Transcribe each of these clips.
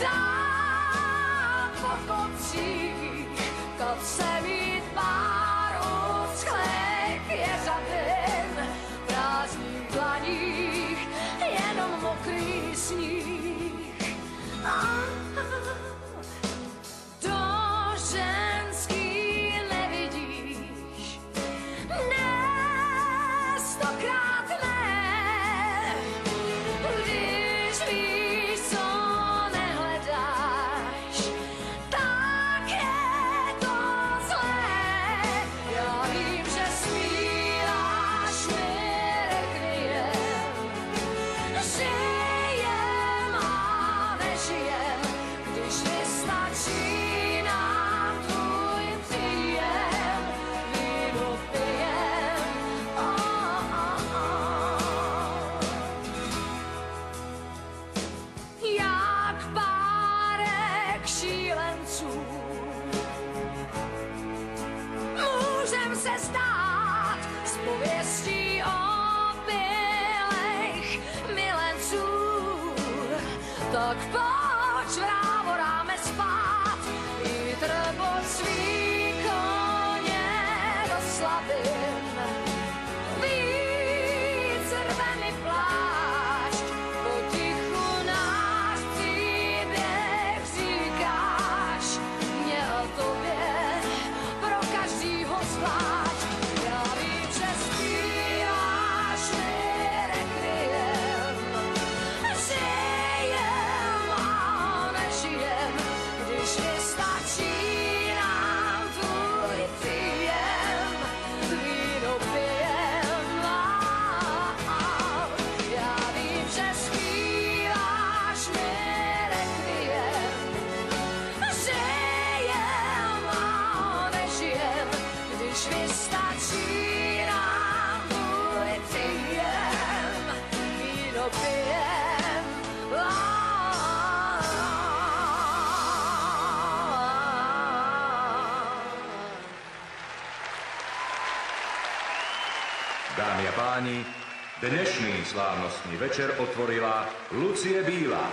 Dám po kopcích, kad se mít pár uschlek je za den. V prázdných dlaních jenom mokrý sníh. To ženský nevidíš, ne, stokrát ne. Když víš, co nehledáš, tak je to zlé. Já vím, že smíváš mi rekviem, žijem a nežijem, když vystačí nám tvůj příjem, víno pijem. Jak párek šílenců můžem se zdát z pověstí o bylech milenců. Tak pojď, vrávo, dáme spát, vítr pod svý koně do slabin. Víc rve mi plášť, potichu náš příběh říkáš. Mně a tobě, pro každýho zvlášť. Já vím, že zpíváš mi rekviem, žijem a nežijem, když vystačí nám tvůj příjem, víno pijem. Já vím, že zpíváš mi rekviem, žijem a nežijem, když vystačí nám tvůj příjem, víno pijem. Dámy a páni, dnešný slávnostný večer otvorila Lucie Bílá.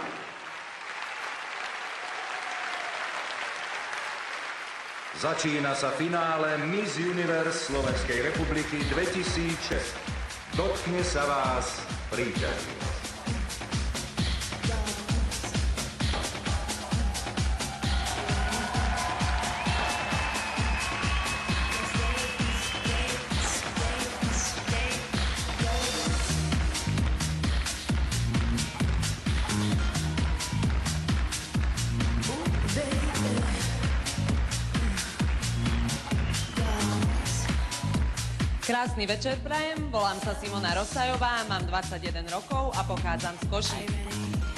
Začína sa finále Miss Universe Slovenskej republiky 2006. Dotkne sa vás príťažlivosť. Krásny večer prajem, volám sa Simona Rosajová, mám 21 rokov a pochádzam z Košíc.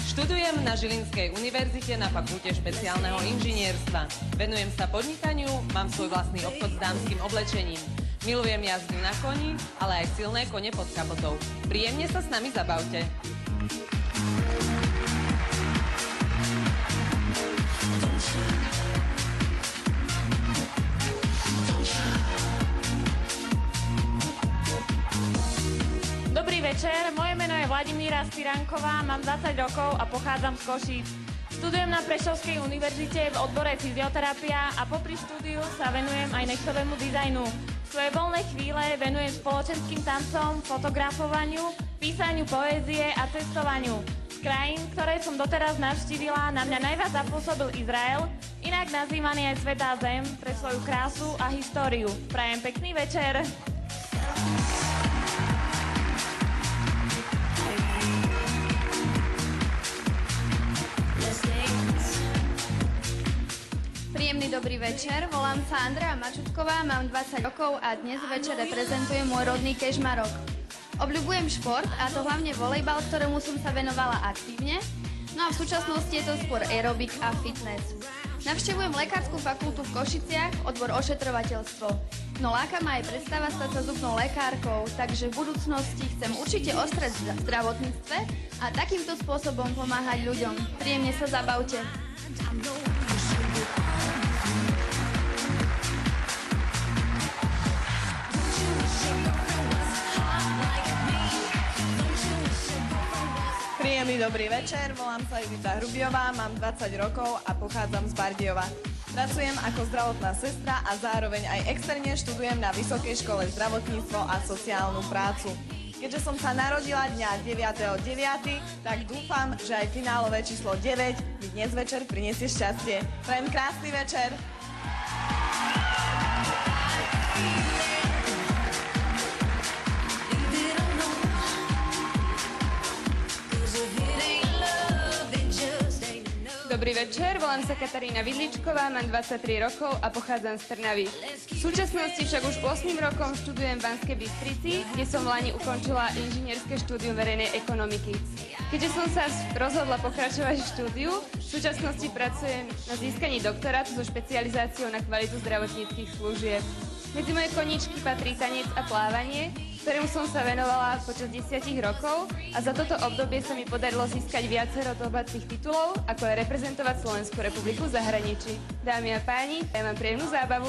Študujem na Žilinskej univerzite na fakulte špeciálneho inžinierstva. Venujem sa podnikaniu, mám svoj vlastný obchod s dámskym oblečením. Milujem jazdu na koni, ale aj silné kone pod kapotou. Príjemne sa s nami zabavte. Dobrý večer, moje meno je Vladimíra Spiránková, mám 20 rokov a pochádzam z Košíc. Študujem na Prešovskej univerzite v odbore fyzioterapia a popri štúdiu sa venujem aj nechtovému dizajnu. Svoje voľné chvíle venujem spoločenským tancom, fotografovaniu, písaniu poézie a cestovaniu. Z krajín, ktoré som doteraz navštívila, na mňa najviac zapôsobil Izrael, inak nazývaný aj Svätá zem pre svoju krásu a históriu. Prajem pekný večer. Príjemný dobrý večer, volám sa Andrea Mačutková, mám 20 rokov a dnes večer reprezentujem môj rodný Kežmarok. Obľúbujem šport, a to hlavne volejbal, ktorému som sa venovala aktívne, no a v súčasnosti je to skôr aerobik a fitness. Navštevujem lekárskú fakultu v Košiciach, odbor ošetrovateľstvo. No láka ma aj predstava stať sa zubnou lekárkou, takže v budúcnosti chcem určite ostrať v zdravotníctve a takýmto spôsobom pomáhať ľuďom. Príjemne sa zabavte. Príjemný dobrý večer, volám sa Judita Hrubiová, mám 20 rokov a pochádzam z Bardejova. Pracujem ako zdravotná sestra a zároveň aj externe študujem na Vysokej škole zdravotníctvo a sociálnu prácu. Keďže som sa narodila dňa 9.9., tak dúfam, že aj finálové číslo 9 mi dnes večer prinesie šťastie. Prajem krásny večer. Dobrý večer, volám sa Katarína Vidličková, mám 23 rokov a pochádzam z Trnavy. V súčasnosti však už 8 rokom študujem v Banskej Bystrici, kde som v Lani ukončila inžinierské štúdium verejnej ekonomiky. Keďže som sa rozhodla pokračovať v štúdiu, v súčasnosti pracujem na získaní doktorátu so špecializáciou na kvalitu zdravotníckych služieb. Medzi moje koníčky patrí tanec a plávanie, ktorému som sa venovala počas 10 rokov a za toto obdobie sa mi podarilo získať viacero domácich titulov, ako je reprezentovať Slovenskú republiku v zahraničí. Dámy a páni, ja mám príjemnú zábavu.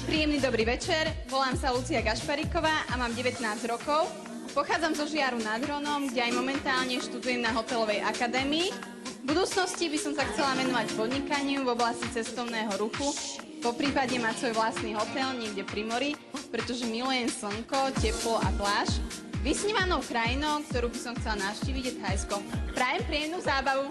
Príjemný dobrý večer, volám sa Lucia Gašpariková a mám 19 rokov. Pochádzam zo Žiaru nad Hronom, kde aj momentálne študujem na hotelovej akadémii. V budúcnosti by som sa chcela venovať podnikaniu v oblasti cestovného ruchu, poprípade mať svoj vlastný hotel niekde pri mori, pretože milujem slnko, teplo a pláž. Vysnívanou krajinou, ktorú by som chcela navštíviť, je Thajsko. Prajem príjemnú zábavu.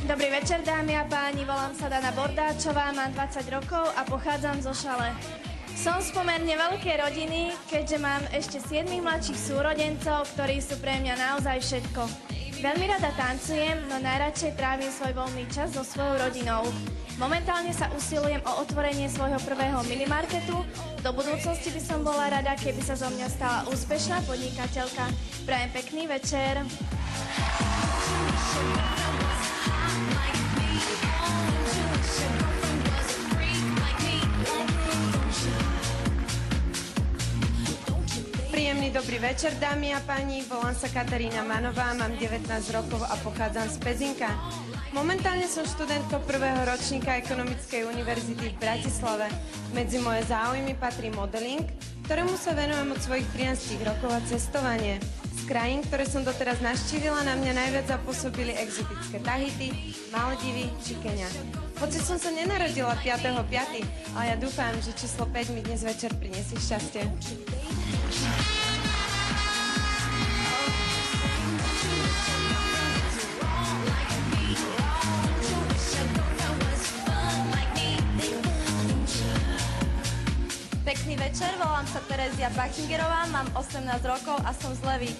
Dobrý večer, dámy a páni, volám sa Dana Bordáčová, mám 20 rokov a pochádzam zo Šale. Som z pomerne veľkej rodiny, keďže mám ešte 7 mladších súrodencov, ktorí sú pre mňa naozaj všetko. Veľmi rada tancujem, no najradšej trávim svoj voľný čas so svojou rodinou. Momentálne sa usilujem o otvorenie svojho prvého minimarketu. Do budúcnosti by som bola rada, keby sa zo mňa stala úspešná podnikateľka. Prajem pekný večer. Príjemný dobrý večer, dámy a páni, volám sa Katarína Manová, mám 19 rokov a pochádzam z Pezinka. Momentálne som študentkou prvého ročníka Ekonomickej univerzity v Bratislave. Medzi moje záujmy patrí modeling, ktorému sa venujem od svojich 13 rokov a cestovanie. Z krajín, ktoré som doteraz navštívila, na mňa najviac zapôsobili exotické Tahiti, Maldivy či Keňa. Hoci som sa nenarodila 5.5., ale ja dúfam, že číslo 5 mi dnes večer prinesie šťastie. Pekný večer, volám sa Terezia Bachingerová, mám 18 rokov a som z Levy.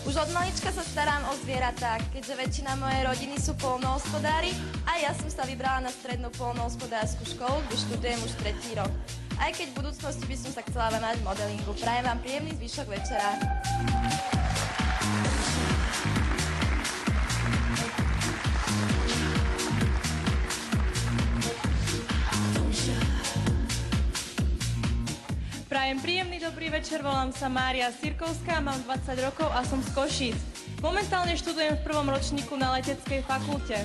Už od malička sa starám o zvieratá, keďže väčšina mojej rodiny sú poľnohospodári a ja som sa vybrala na strednú poľnohospodársku školu, kde študujem už 3. rok. Aj keď v budúcnosti by som sa chcela venovať modelingu. Prajem vám príjemný zvyšok večera. Prajem príjemný dobrý večer, volám sa Mária Sirkovská, mám 20 rokov a som z Košíc. Momentálne študujem v 1. ročníku na leteckej fakulte.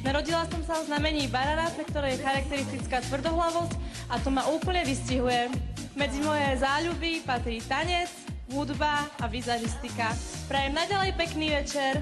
Narodila som sa v znamení Barara, pre ktoré je charakteristická tvrdohlavosť a to ma úplne vystihuje. Medzi moje záľuby patrí tanec, hudba a vizažistika. Prajem naďalej pekný večer.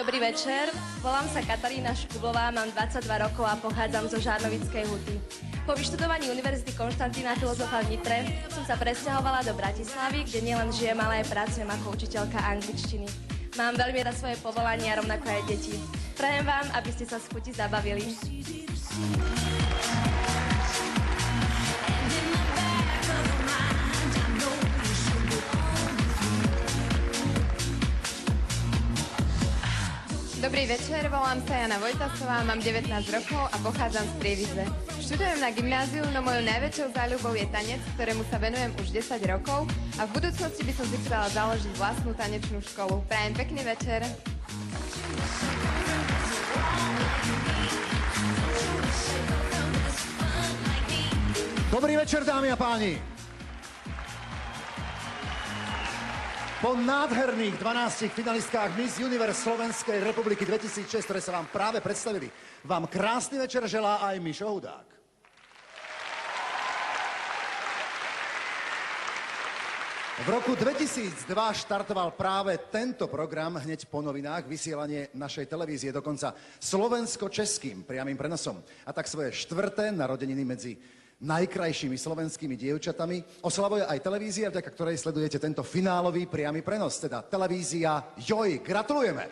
Dobrý večer, volám sa Katarína Škubová, mám 22 rokov a pochádzam zo Žarnovickej Huty. Po vyštudovaní Univerzity Konštantína Filozofa v Nitre som sa presťahovala do Bratislavy, kde nielen žijem, ale aj pracujem ako učiteľka angličtiny. Mám veľmi rada svoje povolanie a rovnako aj deti. Prajem vám, aby ste sa z chuti zabavili. Dobrý večer, volám sa Jana Vojtasová, mám 19 rokov a pochádzam z Prievidze. Študujem na gymnáziu, no mojou najväčšou záľubou je tanec, ktorému sa venujem už 10 rokov a v budúcnosti by som si chcela založiť vlastnú tanečnú školu. Prajem pekný večer. Dobrý večer, dámy a páni. Po nádherných 12 finalistkách Miss Universe Slovenskej republiky 2006, ktoré sa vám práve predstavili, vám krásny večer želá aj Mišo Hudák. V roku 2002 štartoval práve tento program hneď po novinách, vysielanie našej televízie, dokonca slovensko-českým priamym prenosom. A tak svoje 4. narodeniny medzi najkrajšími slovenskými dievčatami oslavuje aj televízia, vďaka ktorej sledujete tento finálový priamy prenos, teda televízia Joj. Gratulujeme!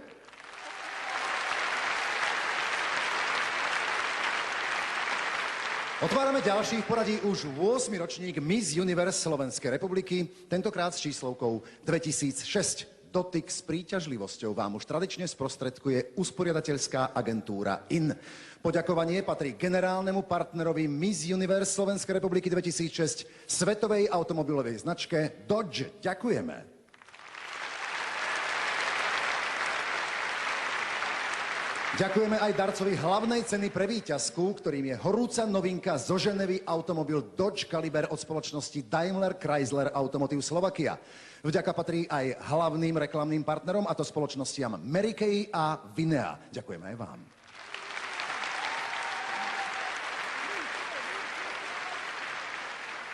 Otvárame ďalší v poradí už 8. ročník Miss Universe Slovenskej republiky, tentokrát s číslovkou 2006. Dotyk s príťažlivosťou vám už tradične sprostredkuje usporiadateľská agentúra IN. Poďakovanie patrí generálnemu partnerovi Miss Universe Slovenskej republiky 2006, svetovej automobilovej značke Dodge. Ďakujeme. Ďakujeme aj darcovi hlavnej ceny pre víťazku, ktorým je horúca novinka zo Ženevy automobil Dodge Caliber od spoločnosti Daimler Chrysler Automotive Slovakia. Vďaka patrí aj hlavným reklamným partnerom, a to spoločnostiam Mary Kay a Vinea. Ďakujeme aj vám.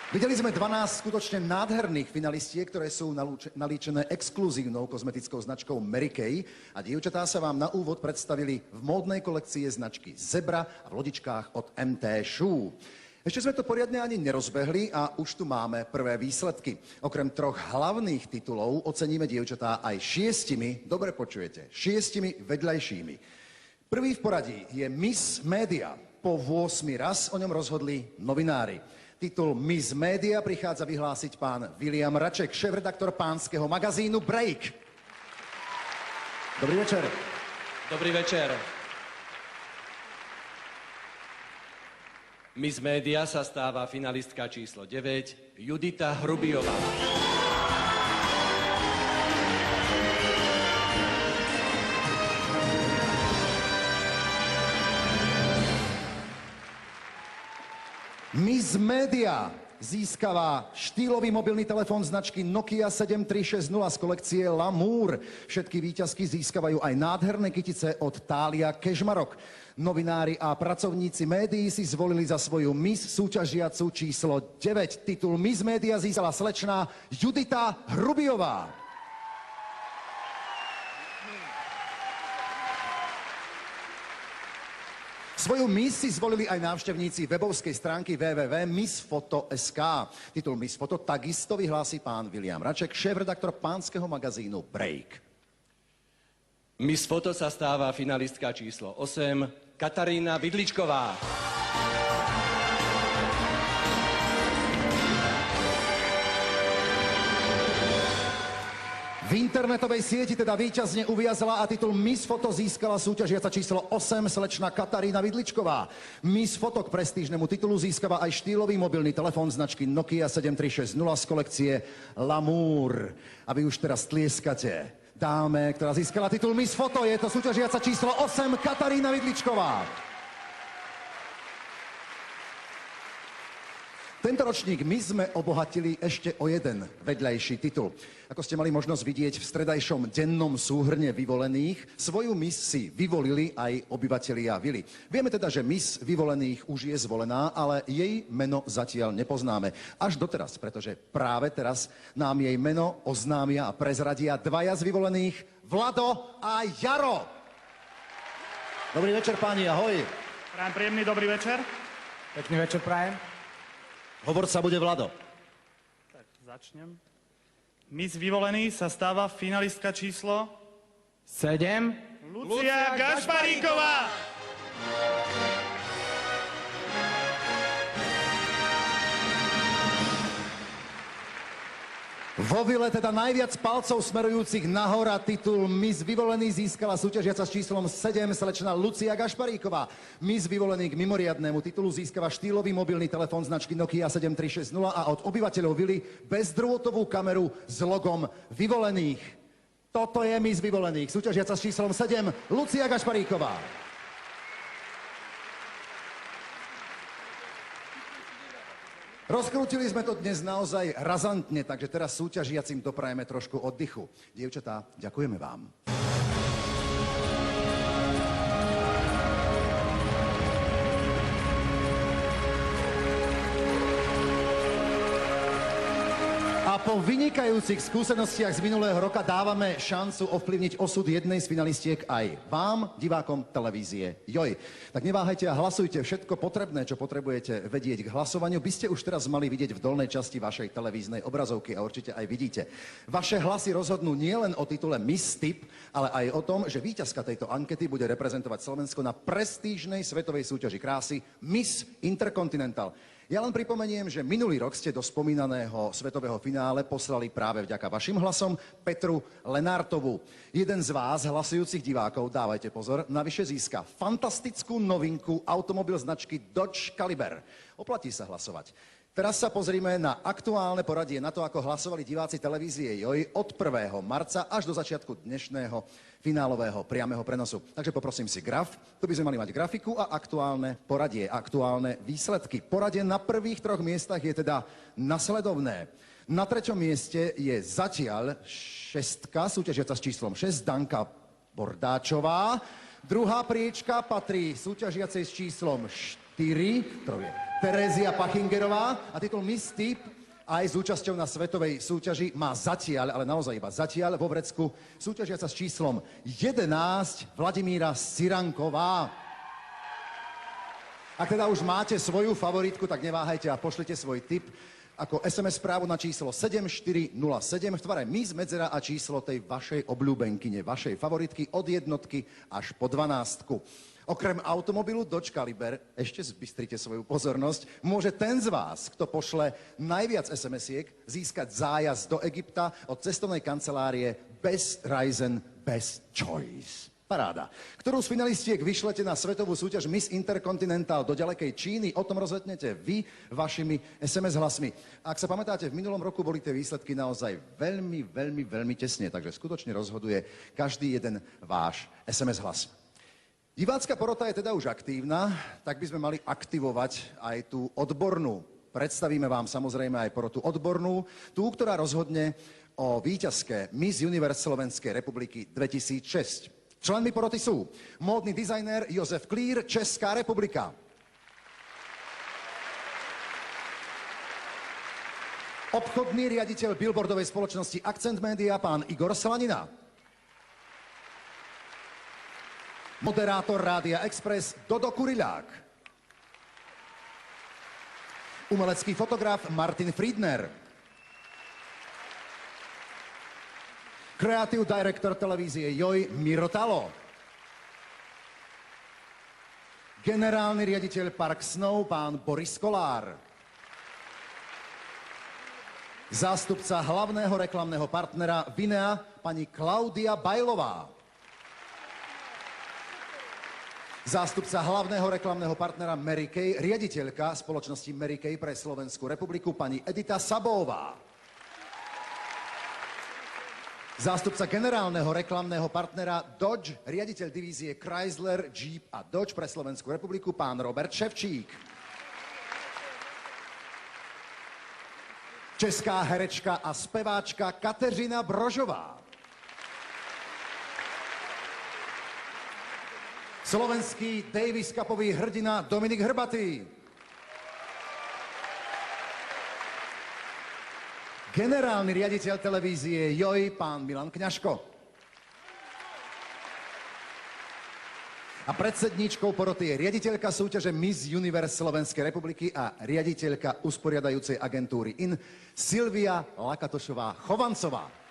Videli sme 12 skutočne nádherných finalistiek, ktoré sú nalíčené exkluzívnou kozmetickou značkou Mary Kay a dievčatá sa vám na úvod predstavili v módnej kolekcii značky Zebra a v lodičkách od MT Shoe. Ešte sme to poriadne ani nerozbehli a už tu máme prvé výsledky. Okrem 3 hlavných titulov oceníme dievčatá aj 6, dobre počujete, 6 vedľajšími. Prvý v poradí je Miss Media. Po 8 raz o ňom rozhodli novinári. Titul Miss Media prichádza vyhlásiť pán William Raček, šéfredaktor pánskeho magazínu Break. Dobrý večer. Dobrý večer. Miss Media sa stáva finalistka číslo 9, Judita Hrubiová. Miss Media získava štýlový mobilný telefón značky Nokia 7360 z kolekcie Lamour. Všetky víťazky získavajú aj nádherné kytice od Thalia Kežmarok. Novinári a pracovníci médií si zvolili za svoju Miss súťažiacu číslo 9. Titul Miss Media získala slečná Judita Hrubiová. Svoju Miss si zvolili aj návštevníci webovskej stránky www.missfoto.sk. Titul Miss Foto takisto vyhlási pán William Raček, šéfredaktor pánskeho magazínu Break. Miss Foto sa stáva finalistka číslo 8, Katarína Vidličková. V internetovej sieti teda víťazne uviazla a titul Miss Foto získala súťažiaca číslo 8 slečna Katarína Vidličková. Miss Foto k prestížnemu titulu získava aj štýlový mobilný telefón značky Nokia 7360 z kolekcie Lamour. A vy už teraz tlieskate dáme, ktorá získala titul Miss Foto. Je to súťažiaca číslo 8 Katarína Vidličková. Tento ročník my sme obohatili ešte o jeden vedľajší titul. Ako ste mali možnosť vidieť v stredajšom dennom súhrne vyvolených, svoju Miss si vyvolili aj obyvatelia vily. Vieme teda, že Miss vyvolených už je zvolená, ale jej meno zatiaľ nepoznáme. Až doteraz, pretože práve teraz nám jej meno oznámia a prezradia dvaja z vyvolených, Vlado a Jaro. Dobrý večer, páni, ahoj. Prajem príjemný dobrý večer. Pekný večer, prajem. Hovorca bude Vlado. Tak, začnem. Miss vyvolený sa stáva finalistka číslo 7. Lucia Gašparíková. Vo vile teda najviac palcov smerujúcich nahor a titul Miss Vyvolený získala súťažiaca s číslom 7 slečna Lucia Gašparíková. Miss Vyvolený k mimoriadnému titulu získava štýlový mobilný telefón značky Nokia 7360 a od obyvateľov vily bezdrôtovú kameru s logom Vyvolených. Toto je Miss Vyvolených, súťažiaca s číslom 7 Lucia Gašparíková. Rozkrútili sme to dnes naozaj razantne, takže teraz súťažiacim doprajeme trošku oddychu. Dievčatá, ďakujeme vám. A po vynikajúcich skúsenostiach z minulého roka dávame šancu ovplyvniť osud jednej z finalistiek aj vám, divákom televízie Joj. Tak neváhajte a hlasujte. Všetko potrebné, čo potrebujete vedieť k hlasovaniu, by ste už teraz mali vidieť v dolnej časti vašej televíznej obrazovky a určite aj vidíte. Vaše hlasy rozhodnú nielen o titule Miss Tip, ale aj o tom, že víťazka tejto ankety bude reprezentovať Slovensko na prestížnej svetovej súťaži krásy Miss Intercontinental. Ja len pripomeniem, že minulý rok ste do spomínaného svetového finále poslali práve vďaka vašim hlasom Petru Lenártovú. Jeden z vás, hlasujúcich divákov, dávajte pozor, navyše získa fantastickú novinku automobil značky Dodge Caliber. Oplatí sa hlasovať. Teraz sa pozrime na aktuálne poradie, na to, ako hlasovali diváci televízie Joj od 1. marca až do začiatku dnešného finálového priameho prenosu. Takže poprosím si graf. Tu by sme mali mať grafiku a aktuálne poradie, aktuálne výsledky. Poradie na prvých 3 miestach je teda nasledovné. Na 3. mieste je zatiaľ 6, súťažiaca s číslom 6, Danka Bordáčová. Druhá priečka patrí súťažiacej s číslom 4, to je Terézia Pachingerová, a titul Miss Tip aj s účasťou na svetovej súťaži má zatiaľ, ale naozaj iba zatiaľ, vo vrecku súťažiaca s číslom 11 Vladimíra Siranková. Ak teda už máte svoju favoritku, tak neváhajte a pošlite svoj tip ako SMS správu na číslo 7407 v tvare Miss Medzera a číslo tej vašej obľúbenkyne, vašej favoritky od 1 až po 12. Okrem automobilu Dodge Caliber, ešte zbystrite svoju pozornosť, môže ten z vás, kto pošle najviac SMS-iek, získať zájazd do Egypta od cestovnej kancelárie Best Reisen Best Choice. Paráda. Ktorú z finalistiek vyšlete na svetovú súťaž Miss Intercontinental do ďalekej Číny, o tom rozhodnete vy vašimi SMS hlasmi. Ak sa pamätáte, v minulom roku boli tie výsledky naozaj veľmi tesne, takže skutočne rozhoduje každý jeden váš SMS hlas. Divácka porota je teda už aktívna, tak by sme mali aktivovať aj tú odbornú. Predstavíme vám samozrejme aj porotu odbornú, tú, ktorá rozhodne o víťazke Miss Universe Slovenskej republiky 2006. Členmi poroty sú módny dizajner Jozef Klír, Česká republika. Obchodný riaditeľ billboardovej spoločnosti Akcent Media, pán Igor Slanina. Moderátor Rádia Express Dodo Kuriľák. Umelecký fotograf Martin Friedner. Creative Director televízie Joj Miro Talo. Generálny riaditeľ Park Snow pán Boris Kolár. Zástupca hlavného reklamného partnera Vinea pani Klaudia Bajlová. Zástupca hlavného reklamného partnera Mary Kay, riaditeľka spoločnosti Mary Kay pre Slovenskú republiku, pani Edita Sabová. Zástupca generálneho reklamného partnera Dodge, riaditeľ divízie Chrysler, Jeep a Dodge pre Slovenskú republiku, pán Robert Ševčík. Česká herečka a speváčka Kateřina Brožová. Slovenský Davis Cupový hrdina Dominik Hrbatý. Generálny riaditeľ televízie Joj, pán Milan Kňažko. A predsedníčkou poroty je riaditeľka súťaže Miss Universe Slovenskej republiky a riaditeľka usporiadajúcej agentúry IN Silvia Lakatošová-Chovancová.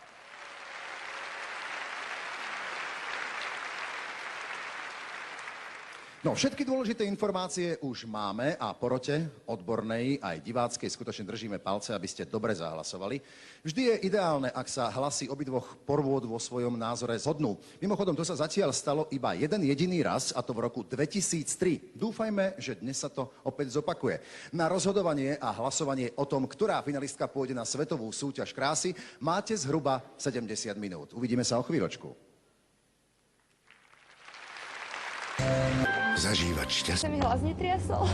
No, všetky dôležité informácie už máme a porote odbornej aj diváckej skutočne držíme palce, aby ste dobre zahlasovali. Vždy je ideálne, ak sa hlasy obidvoch porôd vo svojom názore zhodnú. Mimochodom, to sa zatiaľ stalo iba jeden jediný raz, a to v roku 2003. Dúfajme, že dnes sa to opäť zopakuje. Na rozhodovanie a hlasovanie o tom, ktorá finalistka pôjde na svetovú súťaž krásy, máte zhruba 70 minút. Uvidíme sa o chvíľočku. Zažívať šťastie. Sa mi hlas netriasol.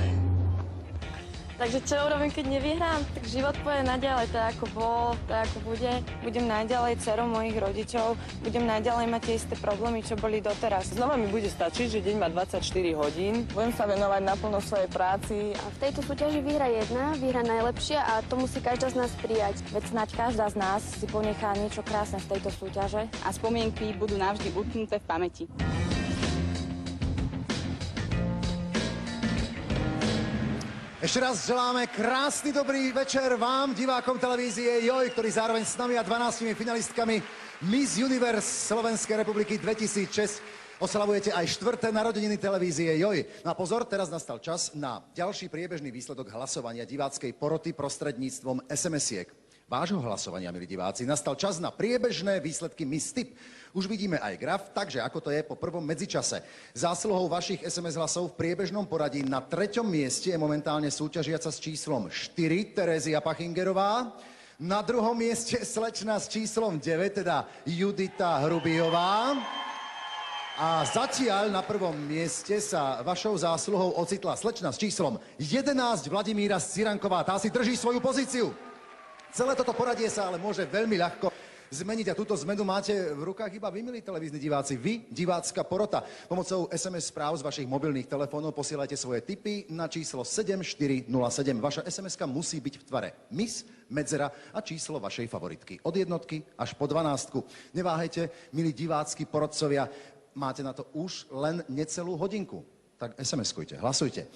Takže čo urobím, keď nevyhrám? Tak život pôjde naďalej, to ako bol, to ako bude. Budem naďalej dcerou mojich rodičov, budem naďalej mať tie isté problémy, čo boli doteraz. Znova mi bude stačiť, že deň má 24 hodín. Budem sa venovať naplno svojej práci. A v tejto súťaži vyhra jedna, vyhra najlepšia a to musí každá z nás prijať. Veď snáď každá z nás si ponechá niečo krásne z tejto súťaže. A spomienky budú navždy utknuté v pamäti. Ešte raz želáme krásny dobrý večer vám, divákom televízie JOJ, ktorí zároveň s nami a 12 finalistkami Miss Universe Slovenskej republiky 2006 oslavujete aj 4. narodeniny televízie JOJ. No a pozor, teraz nastal čas na ďalší priebežný výsledok hlasovania diváckej poroty prostredníctvom SMS-iek. Vášho hlasovania, milí diváci, nastal čas na priebežné výsledky Miss Tip. Už vidíme aj graf, takže ako to je po prvom medzičase. Zásluhou vašich SMS hlasov v priebežnom poradí na 3. mieste je momentálne súťažiaca s číslom 4 Terézia Pachingerová. Na 2. mieste slečna s číslom 9, teda Judita Hrubijová. A zatiaľ na 1. mieste sa vašou zásluhou ocitla slečna s číslom 11 Vladimíra Ciranková. Tá si drží svoju pozíciu. Celé toto poradie sa ale môže veľmi ľahko zmeniť a túto zmenu máte v rukách iba vy, milí televízni diváci. Vy, divácka porota. Pomocou SMS správ z vašich mobilných telefónov posielajte svoje tipy na číslo 7407. Vaša SMS-ka musí byť v tvare Miss, medzera a číslo vašej favoritky. Od jednotky až po 12. Neváhajte, milí divácky porodcovia, máte na to už len necelú hodinku. Tak SMS-kujte, hlasujte.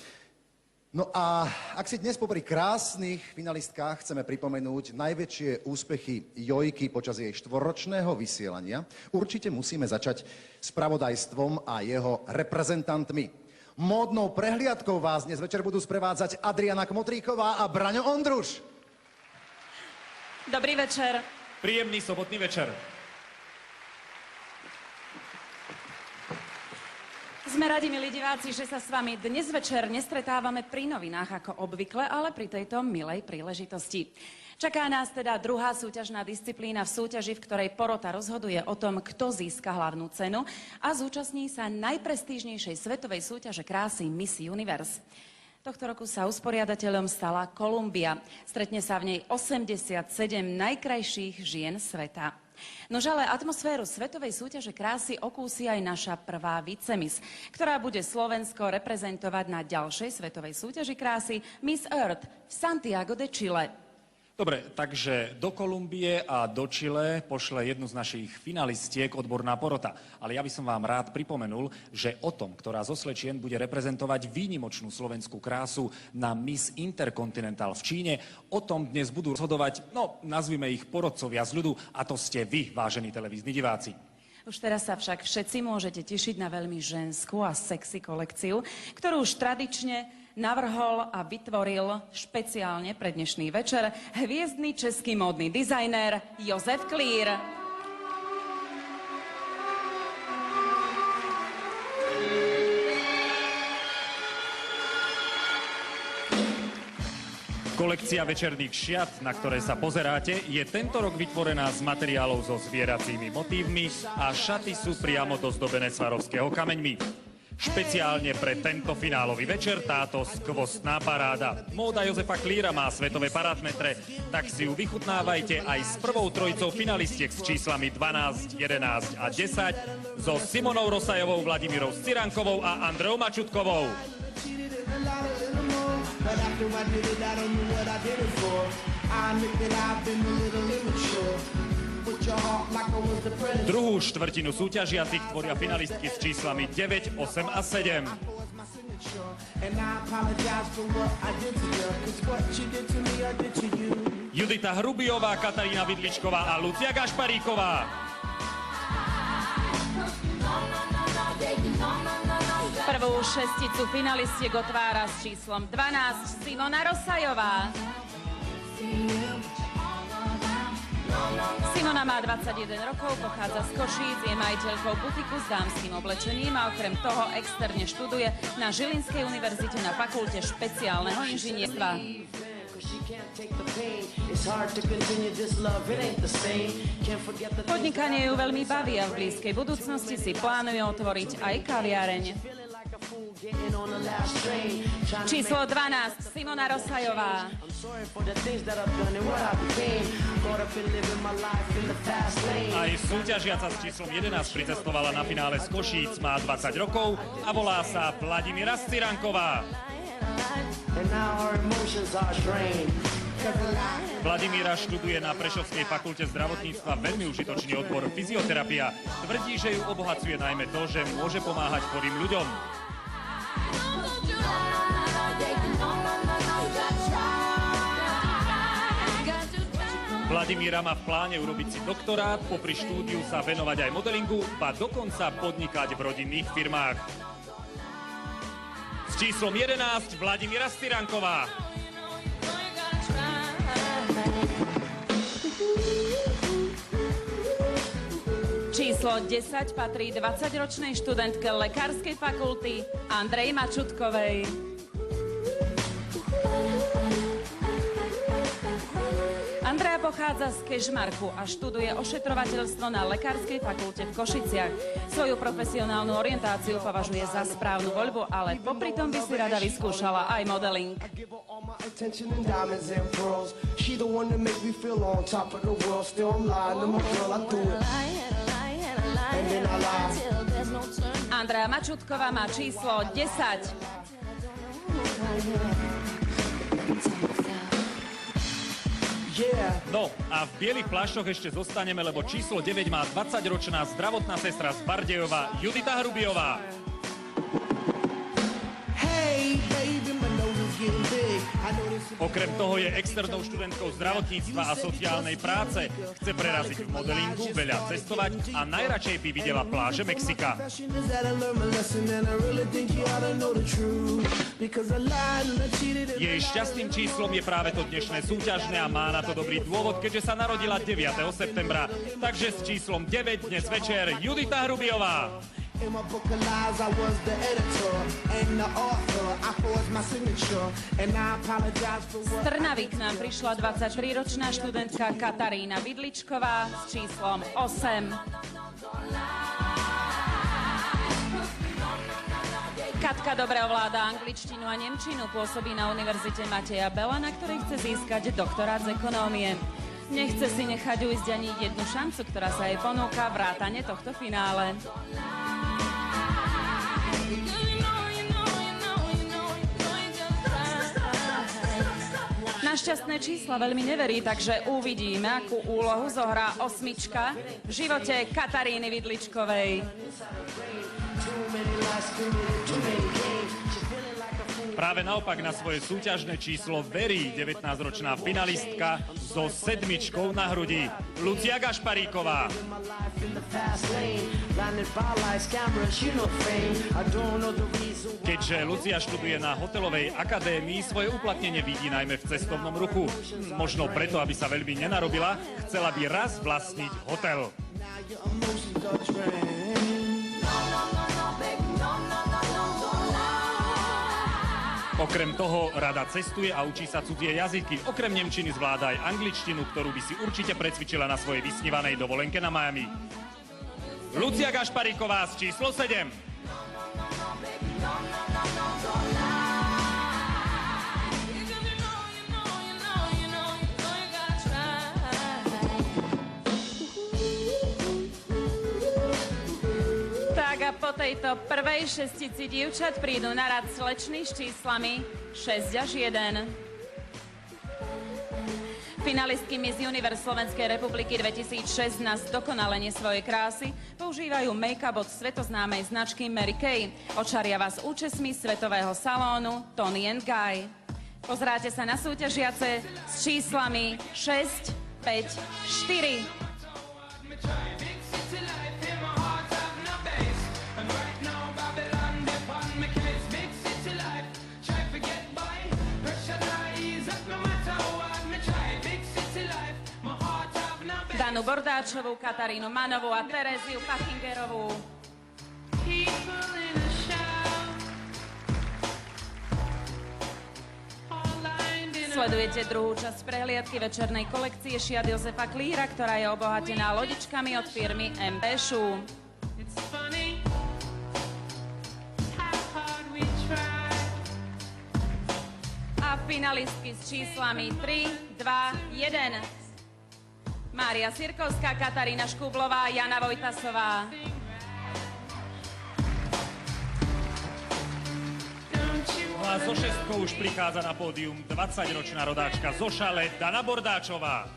No a ak si dnes popri krásnych finalistkách chceme pripomenúť najväčšie úspechy Jojky počas jej 4-ročného vysielania, určite musíme začať spravodajstvom a jeho reprezentantmi. Módnou prehliadkou vás dnes večer budú sprevádzať Adriana Kmotríková a Braňo Ondruš. Dobrý večer. Príjemný sobotný večer. Sme radi, milí diváci, že sa s vami dnes večer nestretávame pri novinách ako obvykle, ale pri tejto milej príležitosti. Čaká nás teda druhá súťažná disciplína v súťaži, v ktorej porota rozhoduje o tom, kto získa hlavnú cenu a zúčastní sa najprestížnejšej svetovej súťaže krásy Miss Universe. Tohto roku sa usporiadateľom stala Kolumbia. Stretne sa v nej 87 najkrajších žien sveta. Nož ale atmosféru svetovej súťaže krásy okúsi aj naša prvá vicemiss, ktorá bude Slovensko reprezentovať na ďalšej svetovej súťaži krásy Miss Earth v Santiago de Chile. Dobre, takže do Kolumbie a do Chile pošle jednu z našich finalistiek odborná porota. Ale ja by som vám rád pripomenul, že o tom, ktorá zo slečien bude reprezentovať výnimočnú slovenskú krásu na Miss Intercontinental v Číne, o tom dnes budú rozhodovať, no, nazvime ich porodcovia z ľudu, a to ste vy, vážení televízni diváci. Už teraz sa však všetci môžete tešiť na veľmi ženskú a sexy kolekciu, ktorú už tradične navrhol a vytvoril špeciálne pre dnešný večer hviezdny český módny dizajner Jozef Klír. Kolekcia večerných šiat, na ktoré sa pozeráte, je tento rok vytvorená z materiálov so zvieracími motívmi a šaty sú priamo dozdobené Swarovského kameňmi. Špeciálne pre tento finálový večer táto skvostná paráda. Móda Jozefa Klíra má svetové parádmetre, tak si ju vychutnávajte aj s prvou trojicou finalistiek s číslami 12, 11 a 10 so Simonou Rosajovou, Vladimírou Cirankovou a Andreou Mačutkovou. Druhú štvrtinu súťažiacich tvoria finalistky s číslami 9, 8 a 7. Judita Hrubijová, Katarína Vidličková a Lucia Gašparíková. Prvú šesticu finalistiek otvára s číslom 12 Simona Rosajová. Simona má 21 rokov, pochádza z Košíc, je majiteľkou butiku s dámskym oblečením a okrem toho externe študuje na Žilinskej univerzite na fakulte špeciálneho inžinierstva. Podnikanie ju veľmi baví a v blízkej budúcnosti si plánuje otvoriť aj kaviareň. Číslo 12 Simona Rosajová. Aj súťažiaca s číslom 11 pricestovala na finále z Košíc, má 20 rokov a volá sa Vladimíra Styranková. Vladimíra študuje na Prešovskej fakulte zdravotníctva veľmi užitočný odbor fyzioterapia. Tvrdí, že ju obohacuje najmä to, že môže pomáhať chorým ľuďom. Vladimíra má v pláne urobiť si doktorát, popri štúdiu sa venovať aj modelingu, ba dokonca podnikať v rodinných firmách. S číslom 11 Vladimíra Styranková. Číslo 10 patrí 20-ročnej študentke lekárskej fakulty Andrej Mačutkovej. Andrea pochádza z Kežmarku a študuje ošetrovateľstvo na lekárskej fakulte v Košiciach. Svoju profesionálnu orientáciu považuje za správnu voľbu, ale popri tom by si rada vyskúšala aj modeling. Andrea Mačutková má číslo 10. No a v bielých plášťoch ešte zostaneme, lebo číslo 9 má 20-ročná zdravotná sestra z Bardejova Judita Hrubiová. Okrem toho je externou študentkou zdravotníctva a sociálnej práce. Chce preraziť v modelingu, veľa cestovať a najradšej by videla pláže Mexika. Jej šťastným číslom je práve to dnešné súťažné a má na to dobrý dôvod, keďže sa narodila 9. septembra. Takže s číslom 9 dnes večer Judita Hrubiová. In my book of lies, I was the editor and the author. I forged my signature and I apologize for what... Z Trnavy k nám prišla 23-ročná študentka Katarína Vidličková s číslom 8. Katka dobre ovláda angličtinu a nemčinu, pôsobí na Univerzite Mateja Bela, na ktorej chce získať doktorát z ekonómie. Nechce si nechať ujsť ani jednu šancu, ktorá sa jej ponúka, vrátane tohto finále. Na šťastné čísla veľmi neverí, takže uvidíme, akú úlohu zohrá osmička v živote Kataríny Vidličkovej. Práve naopak na svoje súťažné číslo verí 19-ročná finalistka so 7 na hrudi Lucia Gašparíková. Keďže Lucia študuje na hotelovej akadémii, svoje uplatnenie vidí najmä v cestovnom ruchu. Možno preto, aby sa veľmi nenarobila, chcela by raz vlastniť hotel. Okrem toho rada cestuje a učí sa cudzie jazyky. Okrem nemčiny zvláda aj angličtinu, ktorú by si určite precvičila na svojej vysnívanej dovolenke na Miami. Lucia Gašparíková s číslo 7. Tak a po tejto prvej šestici dievčat prídu na rad sleční s číslami 6 až 1. Finalistky Miss Universe Slovenskej republiky 2006 na zdokonalenie svojej krásy používajú make-up od svetoznámej značky Mary Kay. Očaria vás účesmi svetového salónu Toni & Guy. Pozráte sa na súťažiace s číslami 6, 5, 4. City life in my heart, I've no base. And right now, Babylon, they on me. Janu Bordáčovú, Katarínu Manovú a Tereziu Pachingerovú. Sledujete druhú časť prehliadky večernej kolekcie šiat Jozefa Klíra, ktorá je obohatená lodičkami od firmy MB Shoe. A finalistky s číslami 3, 2, 1. Mária Sirkovská, Katarína Škublová, Jana Vojtasová. No a so šestkou už prichádza na pódium 20-ročná rodáčka z Ošale Dana Bordáčová.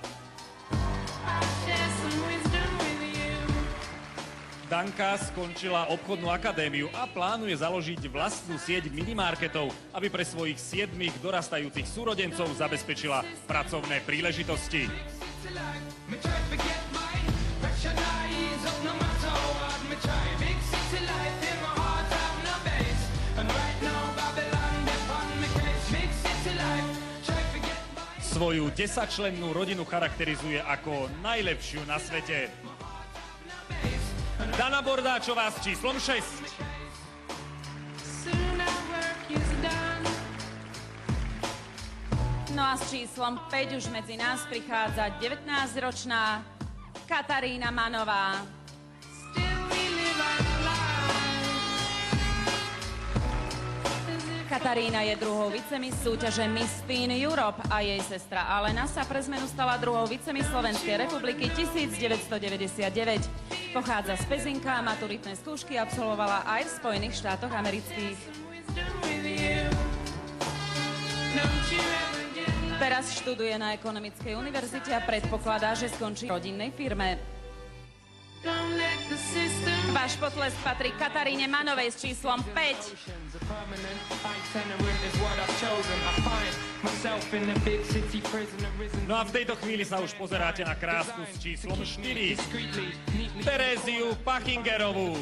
Danka skončila obchodnú akadémiu a plánuje založiť vlastnú sieť minimarketov, aby pre svojich 7 dorastajúcich súrodencov zabezpečila pracovné príležitosti. Svoju 10-člennú rodinu charakterizuje ako najlepšiu na svete. Dana Bordáčová s číslom 6. No a s číslom 5 už medzi nás prichádza 19-ročná Katarína Manová. Katarína je druhou vicemiss súťaže Miss Teen Europe a jej sestra Alena sa pre zmenu stala druhou vicemiss Slovenskej republiky 1999. Pochádza z Pezinka a maturitné skúšky absolvovala aj v Spojených štátoch amerických. Teraz študuje na Ekonomickej univerzite a predpokladá, že skončí v rodinnej firme. Váš potlesk patrí Kataríne Manovej s číslom 5. No a v tejto chvíli sa už pozeráte na krásku s číslom 4. Tereziu Pachingerovú.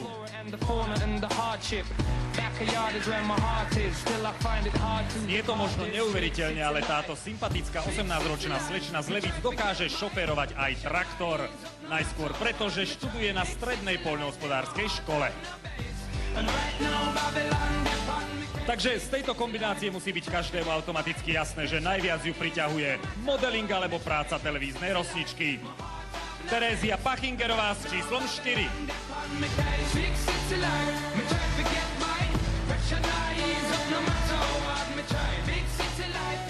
Je to možno neuveriteľne, ale táto sympatická 18-ročná slečna z Levíc dokáže šoférovať aj traktor. Najskôr preto, že študuje na strednej poľnohospodárskej škole. Takže z tejto kombinácie musí byť každému automaticky jasné, že najviac ju priťahuje modeling alebo práca televíznej rosničky. Terézia Pachingerová s číslom 4.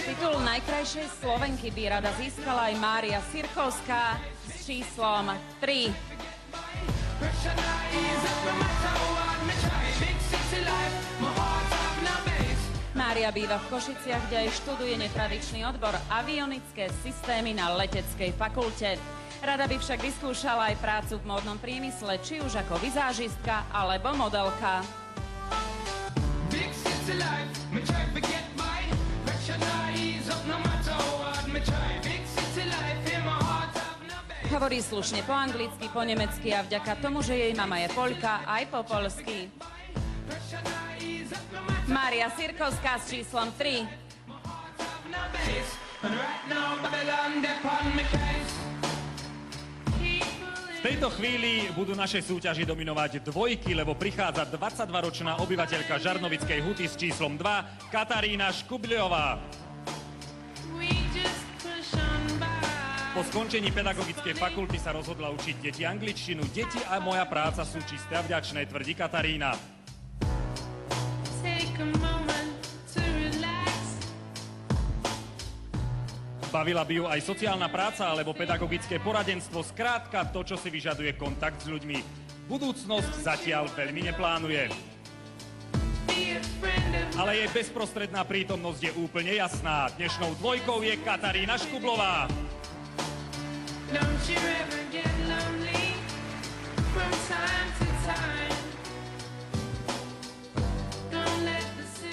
Titul najkrajšej Slovenky by rada získala aj Mária Sirkovská s číslom 3. Mária býva v Košiciach, kde aj študuje netradičný odbor avionické systémy na leteckej fakulte. Rada by však vyskúšala aj prácu v módnom priemysle, či už ako vizážistka alebo modelka. Hovorí slušne po anglicky, po nemecky a vďaka tomu, že jej mama je Poľka, aj po poľsky. Mária Sirkovská s číslom 3. V tejto chvíli budú našej súťaži dominovať dvojky, lebo prichádza 22-ročná obyvateľka Žarnovickej Huty s číslom 2, Katarína Škubľová. Po skončení pedagogickej fakulty sa rozhodla učiť deti angličtinu. Deti a moja práca sú čisté a vďačné, tvrdí Katarína. Bavila by ju aj sociálna práca alebo pedagogické poradenstvo, skrátka to, čo si vyžaduje kontakt s ľuďmi. Budúcnosť zatiaľ veľmi neplánuje. Ale jej bezprostredná prítomnosť je úplne jasná. Dnešnou dvojkou je Katarína Škubľová.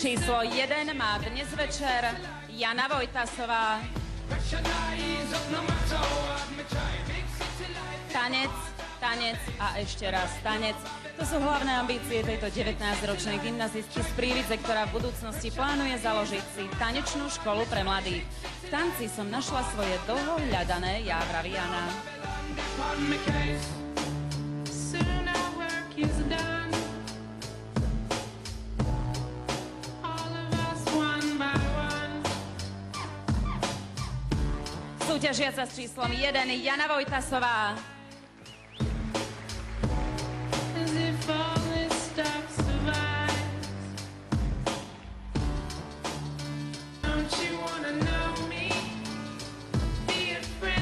Číslo 1 má dnes večer Jana Vojtasová. Tanec, tanec a ešte raz tanec. To sú hlavné ambície tejto 19-ročnej gymnazistky z Prívidze, ktorá v budúcnosti plánuje založiť si tanečnú školu pre mladých. V tanci som našla svoje dlho hľadané ja, vraví Jana. Súťažiaca s číslom 1 Jana Vojtasová.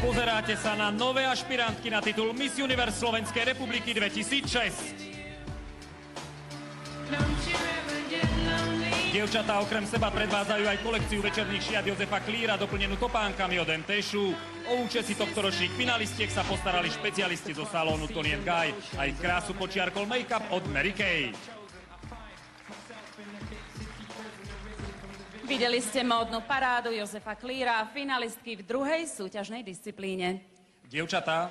Pozeráte sa na nové ašpirantky na titul Miss Universe Slovenskej republiky 2006. Dievčatá okrem seba predvádzajú aj kolekciu večerných šiat Jozefa Klíra, doplnenú topánkami od MTŠu. O účesy tohtoročných finalistiek sa postarali špecialisti zo salónu Toni & Guy. Aj krásu počiarkol make-up od Mary Kay. Videli ste módnu parádu Jozefa Klíra, finalistky v druhej súťažnej disciplíne. Dievčatá,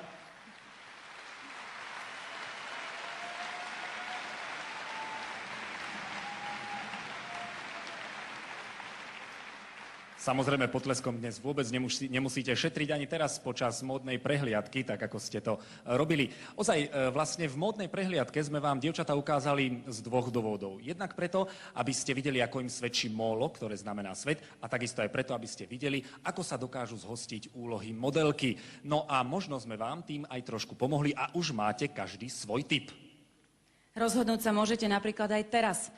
samozrejme, potleskom dnes vôbec nemusíte šetriť ani teraz počas módnej prehliadky, tak ako ste to robili. Ozaj, vlastne v módnej prehliadke sme vám, dievčatá, ukázali z dvoch dôvodov. Jednak preto, aby ste videli, ako im svedčí mólo, ktoré znamená svet, a takisto aj preto, aby ste videli, ako sa dokážu zhostiť úlohy modelky. No a možno sme vám tým aj trošku pomohli a už máte každý svoj tip. Rozhodnúť sa môžete napríklad aj teraz.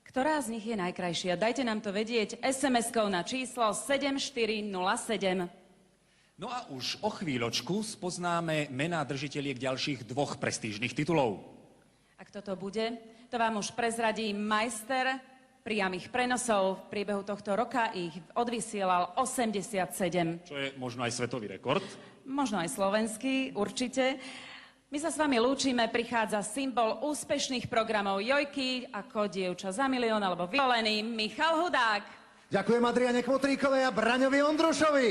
Ktorá z nich je najkrajšia? Dajte nám to vedieť SMS-kou na číslo 7407. No a už o chvíľočku spoznáme mená držiteľiek ďalších dvoch prestížnych titulov. A kto to bude? To vám už prezradí majster priamych prenosov. V priebehu tohto roka ich odvysielal 87. Čo je možno aj svetový rekord. Možno aj slovenský, určite. My sa s vami lúčime, prichádza symbol úspešných programov Jojky, ako Dievča za milión alebo vyvolený Michal Hudák. Ďakujem Adriane Kmotríkovej a Braňovi Ondrušovi.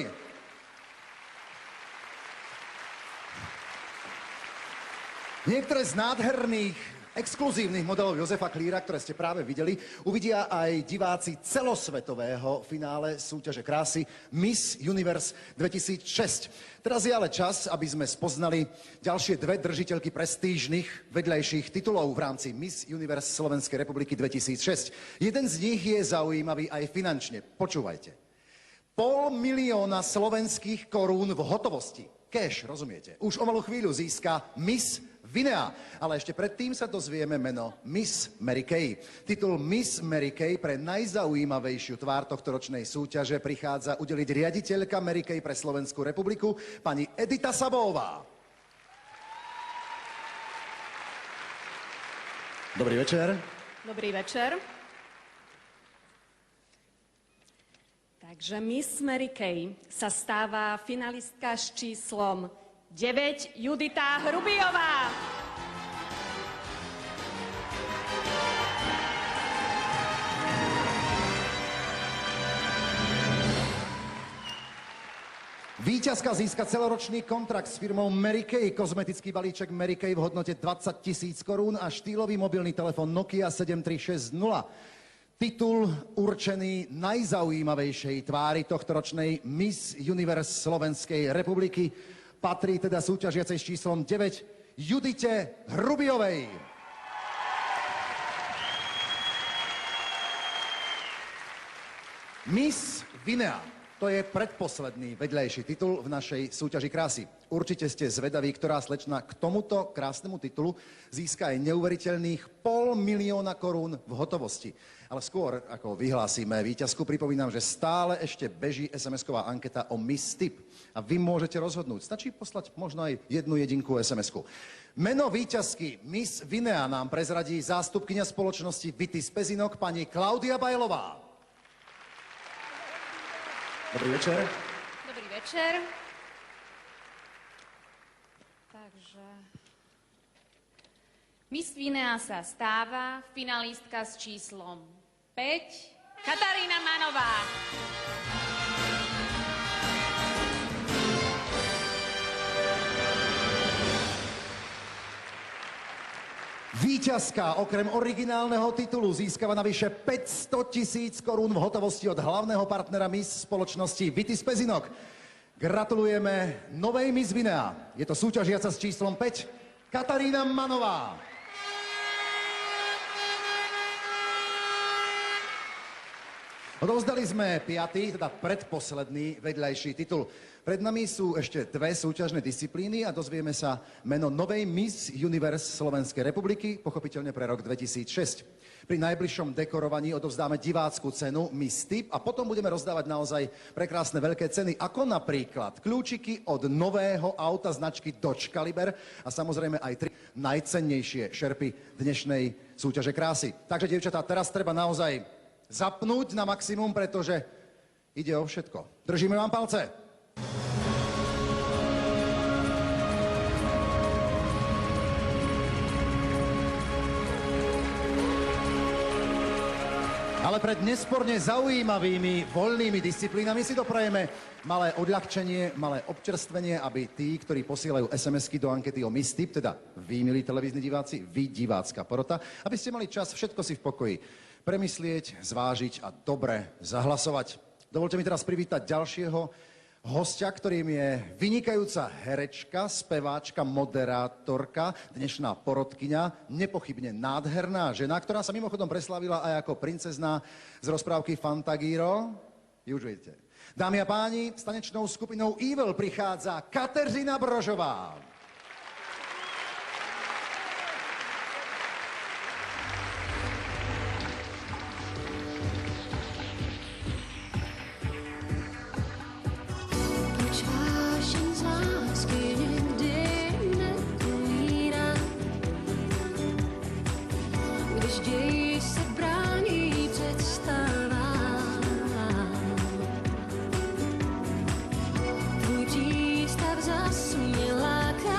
Niektoré z nádherných exkluzívnych modelov Jozefa Klíra, ktoré ste práve videli, uvidia aj diváci celosvetového finále súťaže krásy Miss Universe 2006. Teraz je ale čas, aby sme spoznali ďalšie dve držiteľky prestížnych vedľajších titulov v rámci Miss Universe Slovenskej republiky 2006. Jeden z nich je zaujímavý aj finančne. Počúvajte. 500 000 slovenských korún v hotovosti. Cash, rozumiete? Už o malú chvíľu získa Miss Vinea. Ale ešte predtým sa dozvieme meno Miss Mary Kay. Titul Miss Mary Kay pre najzaujímavejšiu tvár tohtoročnej súťaže prichádza udeliť riaditeľka Mary Kay pre Slovenskú republiku, pani Edita Sabová. Dobrý večer. Dobrý večer. Takže Miss Mary Kay sa stáva finalistka s číslom 9 Judita Hrubiová. Víťazka získa celoročný kontrakt s firmou Mary Kay, kozmetický balíček Mary Kay v hodnote 20 000 korún a štýlový mobilný telefón Nokia 7360. Titul určený najzaujímavejšej tvári tohtoročnej Miss Universe Slovenskej republiky patrí teda súťažiacej s číslom 9 Judite Hrubiovej. Miss Vinea. To je predposledný vedľajší titul v našej súťaži krásy. Určite ste zvedaví, ktorá slečna k tomuto krásnemu titulu získa aj neuveriteľných 500 000 korún v hotovosti. Ale skôr, ako vyhlásime víťazku, pripomínam, že stále ešte beží SMS-ková anketa o Miss Tip. A vy môžete rozhodnúť. Stačí poslať možno aj jednu jedinku SMS-ku. Meno víťazky Miss Vinea nám prezradí zástupkyňa spoločnosti Vitis Pezinok, pani Klaudia Bajlová. Dobrý večer. Dobrý večer. Takže Miss Vinea sa stáva finalistka s číslom 5 Katarína Manová. Víťazka okrem originálneho titulu získava navyše 500 000 korún v hotovosti od hlavného partnera Miss spoločnosti Vitis Pezinok. Gratulujeme novej Miss Vinea. Je to súťažiaca s číslom 5, Katarína Manová. Odovzdali sme 5., teda predposledný vedľajší titul. Pred nami sú ešte 2 súťažné disciplíny a dozvieme sa meno novej Miss Universe Slovenskej republiky, pochopiteľne pre rok 2006. Pri najbližšom dekorovaní odovzdáme divácku cenu Miss Tip a potom budeme rozdávať naozaj prekrásne veľké ceny, ako napríklad kľúčiky od nového auta značky Dodge Caliber a samozrejme aj 3 najcennejšie šerpy dnešnej súťaže krásy. Takže, dievčatá, teraz treba naozaj zapnúť na maximum, pretože ide o všetko. Držíme vám palce. Ale pred nesporne zaujímavými voľnými disciplínami si doprajeme malé odľahčenie, malé občerstvenie, aby tí, ktorí posielajú SMS-ky do ankety o Miss Tip, teda vy, milí televízni diváci, vy, divácka porota, aby ste mali čas všetko si v pokoji premyslieť, zvážiť a dobre zahlasovať. Dovolte mi teraz privítať ďalšieho hostia, ktorým je vynikajúca herečka, speváčka, moderátorka, dnešná porodkyňa, nepochybne nádherná žena, ktorá sa mimochodom preslávila aj ako princezná z rozprávky Fantagiro. Vy už viete. Dámy a páni, s tanečnou skupinou Evil prichádza Kateřina Brožová. Zas mě láká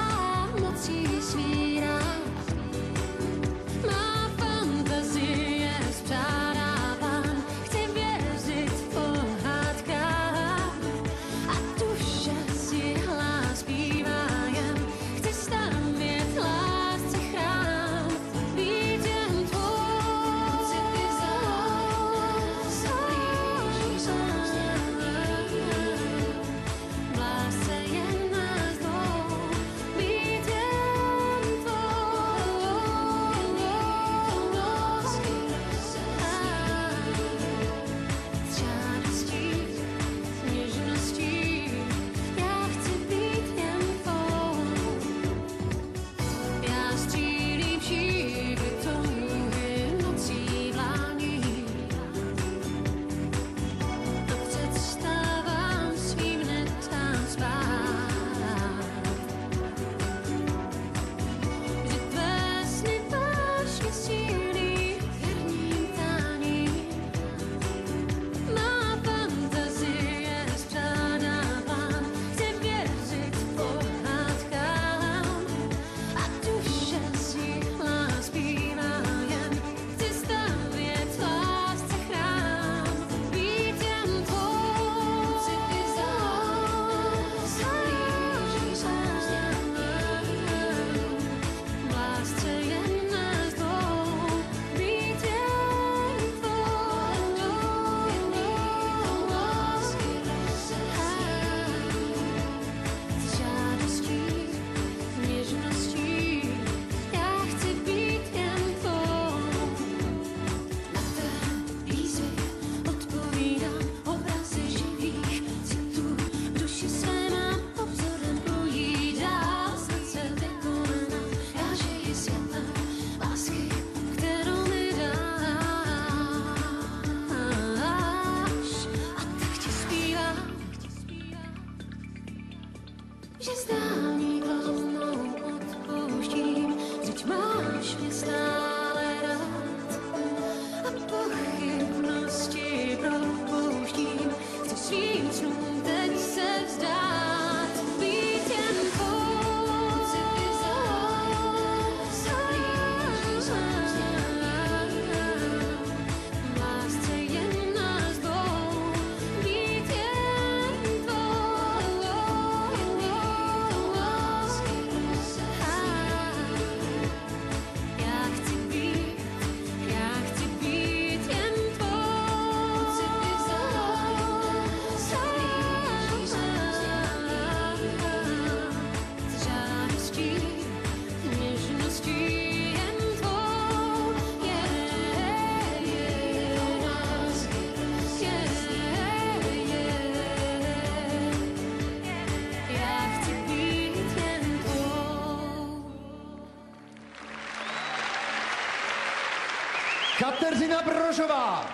Kateřina Brožová.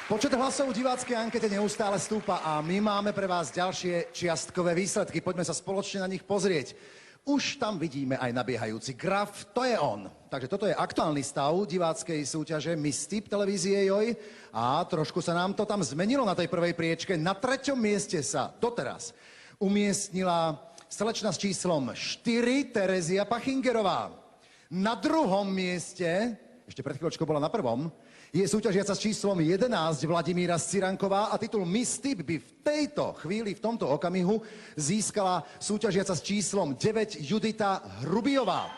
Počet hlasov v diváckej ankete neustále stúpa a my máme pre vás ďalšie čiastkové výsledky. Poďme sa spoločne na nich pozrieť. Už tam vidíme aj nabiehajúci graf, to je on. Takže toto je aktuálny stav diváckej súťaže Miss Tip televízie Joj a trošku sa nám to tam zmenilo na tej prvej priečke. Na 3. mieste sa doteraz umiestnila slečna s číslom 4 Terezia Pachingerová. Na 2. mieste, ešte pred chvíľočkou bola na 1., je súťažiaca s číslom 11 Vladimíra Ciranková a titul Miss Tip by v tejto chvíli, v tomto okamihu získala súťažiaca s číslom 9 Judita Hrubiová.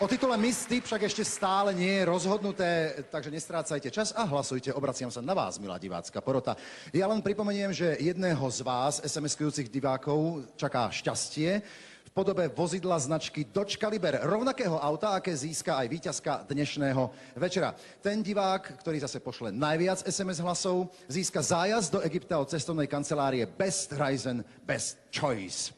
O titule Miss Tip však ešte stále nie je rozhodnuté, takže nestrácajte čas a hlasujte. Obraciam sa na vás, milá divácka porota. Ja len pripomeniem, že jedného z vás, SMS-kujúcich divákov, čaká šťastie v podobe vozidla značky Dodge Caliber, rovnakého auta, aké získa aj víťazka dnešného večera. Ten divák, ktorý zase pošle najviac SMS hlasov, získa zájazd do Egypta od cestovnej kancelárie Best Horizon Best Choice.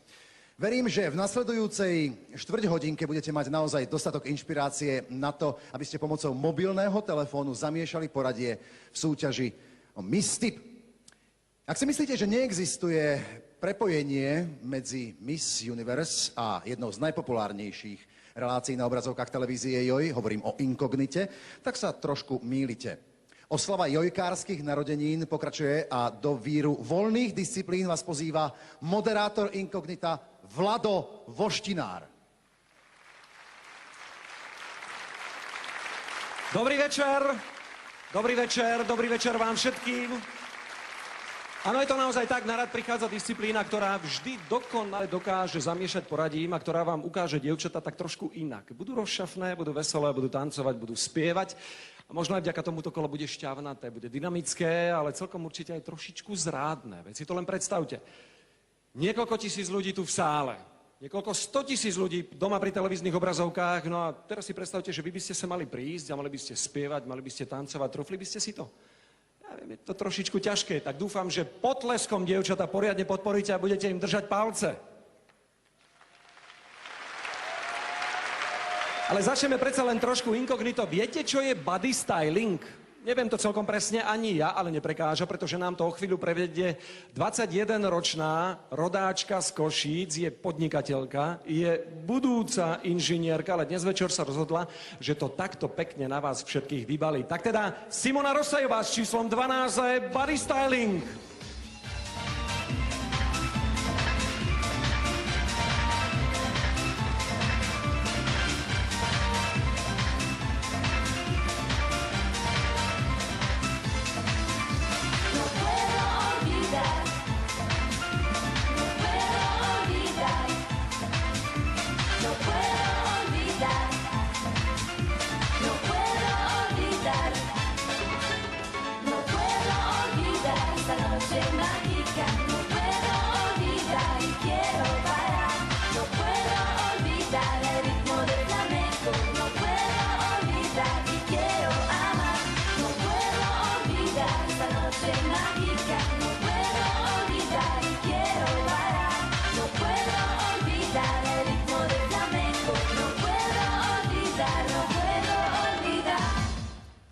Verím, že v nasledujúcej štvrťhodinke budete mať naozaj dostatok inšpirácie na to, aby ste pomocou mobilného telefónu zamiešali poradie v súťaži o Miss Tip. Ak si myslíte, že neexistuje prepojenie medzi Miss Universe a jednou z najpopulárnejších relácií na obrazovkách televízie Joj, hovorím o Inkognite, tak sa trošku mýlite. Oslava jojkárskych narodenín pokračuje a do víru voľných disciplín vás pozýva moderátor Inkognita Vlado Voštinár. Dobrý večer vám všetkým. Áno, je to naozaj tak, na rad prichádza disciplína, ktorá vždy dokonale dokáže zamiešať poradím a ktorá vám ukáže dievčatá tak trošku inak. Budú rozšafné, budú veselé, budú tancovať, budú spievať a možno aj vďaka tomuto kolo bude šťavnaté, bude dynamické, ale celkom určite aj trošičku zrádne. Veď si to len predstavte. Niekoľko tisíc ľudí tu v sále, niekoľko 100 000 ľudí doma pri televíznych obrazovkách, no a teraz si predstavte, že vy by ste sa mali prísť a mali by ste spievať, mali by ste tancovať, trofli by ste si to? Ja viem, je to trošičku ťažké, tak dúfam, že potleskom dievčatá poriadne podporíte a budete im držať palce. Ale začneme predsa len trošku inkognito. Viete, čo je body styling? Neviem to celkom presne ani ja, ale neprekáža, pretože nám to o chvíľu prevedie 21-ročná rodáčka z Košíc, je podnikateľka, je budúca inžinierka, ale dnes večer sa rozhodla, že to takto pekne na vás všetkých vybalí. Tak teda Simona Rosajová s číslom 12 body styling.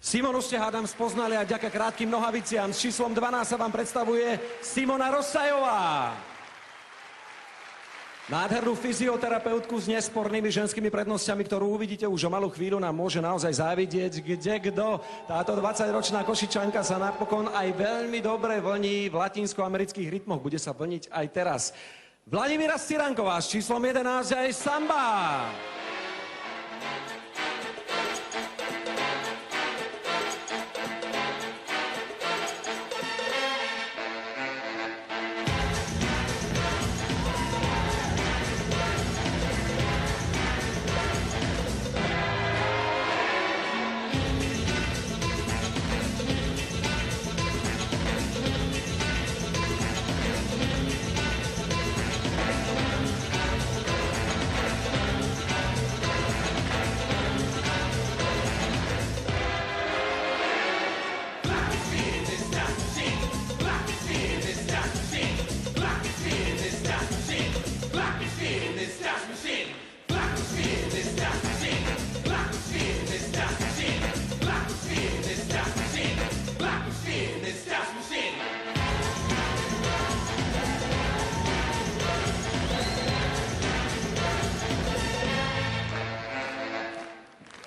Simonu ste, hádam, spoznali a vďaka krátkym nohaviciam s číslom 12 sa vám predstavuje Simona Rosajová. Nádhernú fyzioterapeutku s nespornými ženskými prednosťami, ktorú uvidíte už o malú chvíľu, nám môže naozaj závidieť kto. Táto 20-ročná Košičanka sa napokon aj veľmi dobre vlní v latinskoamerických rytmoch. Bude sa vlniť aj teraz. Vladimíra Ciranková s číslom 11 aj samba.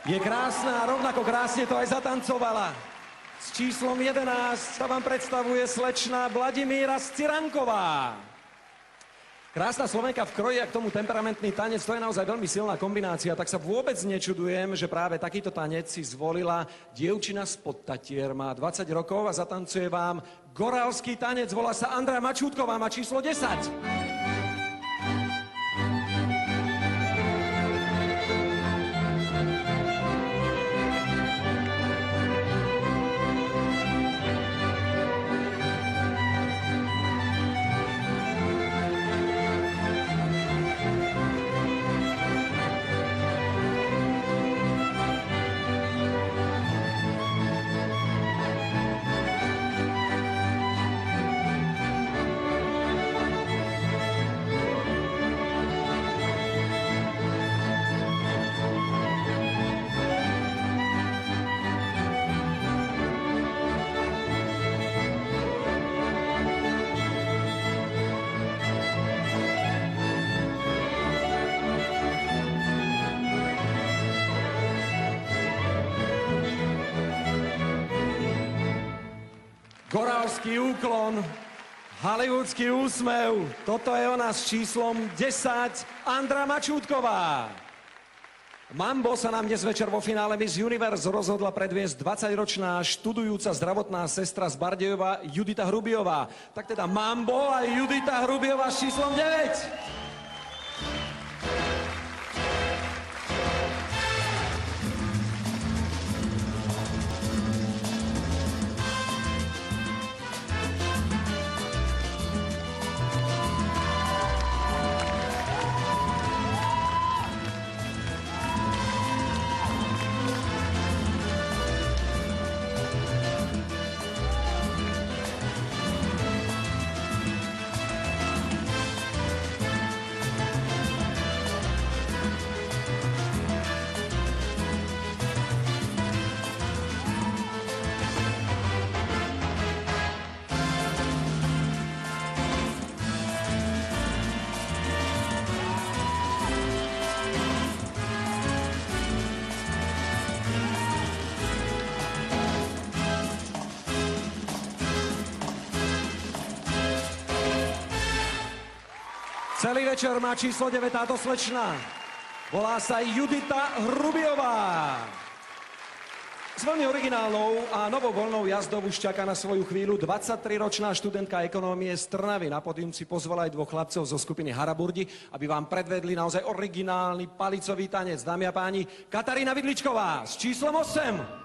Je krásna a rovnako krásne to aj zatancovala. S číslom 11 sa vám predstavuje slečna Vladimíra Sciranková. Krásna Slovenka v kroji a k tomu temperamentný tanec, to je naozaj veľmi silná kombinácia, tak sa vôbec nečudujem, že práve takýto tanec si zvolila dievčina z Podtatier, má 20 rokov a zatancuje vám gorálsky tanec, volá sa Andrea Mačútková, má číslo 10. Gorálsky úklon, hollywoodský úsmev, toto je ona s číslom 10, Andrea Mačútková. Mambo sa nám dnes večer vo finále Miss Universe rozhodla predviesť 20-ročná študujúca zdravotná sestra z Bardejova Judita Hrubiová. Tak teda Mambo a Judita Hrubiová s číslom 9. Celý večer má číslo 9 táto slečna. Volá sa Judita Hrubiová. S veľmi originálnou a novou voľnou jazdou už čaká na svoju chvíľu 23-ročná študentka ekonómie z Trnavy. Na pódium si pozvala aj dvoch chlapcov zo skupiny Haraburdi, aby vám predvedli naozaj originálny palicový tanec. Dámy a páni, Katarína Vidličková s číslom 8.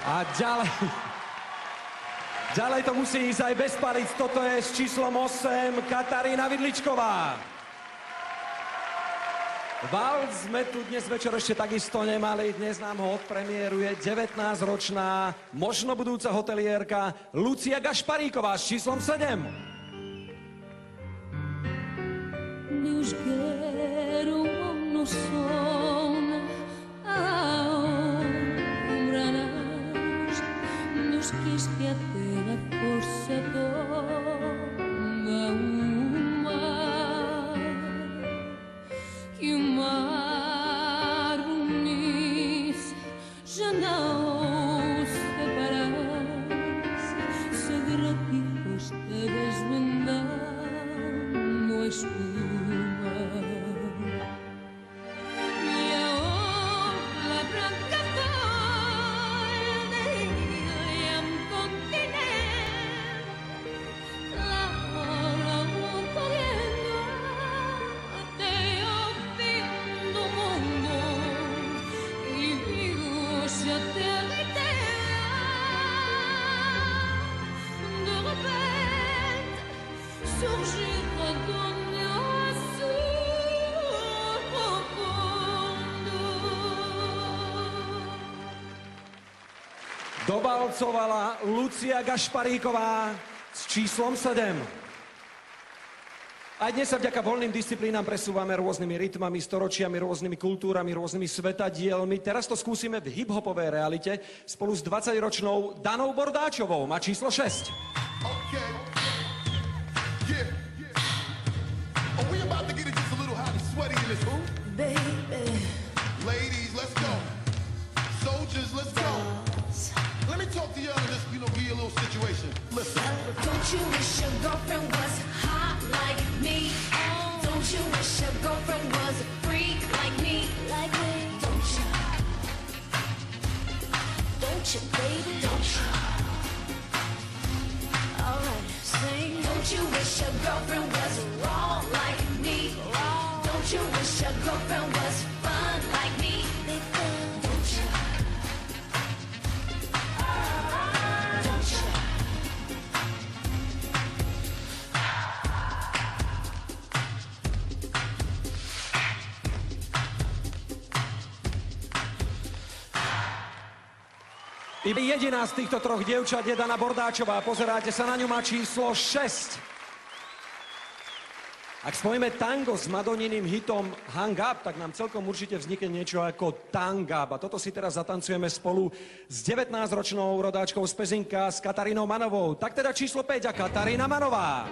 A ďalej to musí ísť aj bez palic. Toto je s číslom 8 Katarína Vidličková. Valc sme tu dnes večer ešte takisto nemali. Dnes nám ho odpremieruje 19-ročná, možno budúca hotelierka Lucia Gašparíková s číslom 7. Meus quero no som nos quiste até a força toda que o mar unisse já não separasse segredo e foste desvendar dobalcovala Lucia Gašparíková s číslom 7. Aj dnes sa vďaka voľným disciplínám presúvame rôznymi rytmami, storočiami, rôznymi kultúrami, rôznymi svetadielmi. Teraz to skúsime v hip-hopovej realite spolu s 20-ročnou Danou Bordáčovou. Má číslo 6. Okay. Yeah. Oh, we about to get it just a little hot and sweaty in this hoop. Baby. Ladies, let's go. Soldiers, let's go. Let me talk to y'all and just, give you a little situation. Listen. Don't you wish your girlfriend was hot like me? Don't you wish your girlfriend was a freak like me? Like me? Don't you? Don't you, baby? Don't you? Alright, sing. Don't you wish your girlfriend was raw like me? Don't you wish your girlfriend was fun like me? Don't you? Don't you? Iba jediná z týchto troch dievčat je Dana Bordáčová. Pozeráte sa na ňu, má číslo 6. Ak spojíme tango s Madoniným hitom Hang Up, tak nám celkom určite vznikne niečo ako Tangab. A toto si teraz zatancujeme spolu s 19-ročnou rodáčkou z Pezinka, s Katarínou Manovou. Tak teda číslo 5 a Katarína Manová.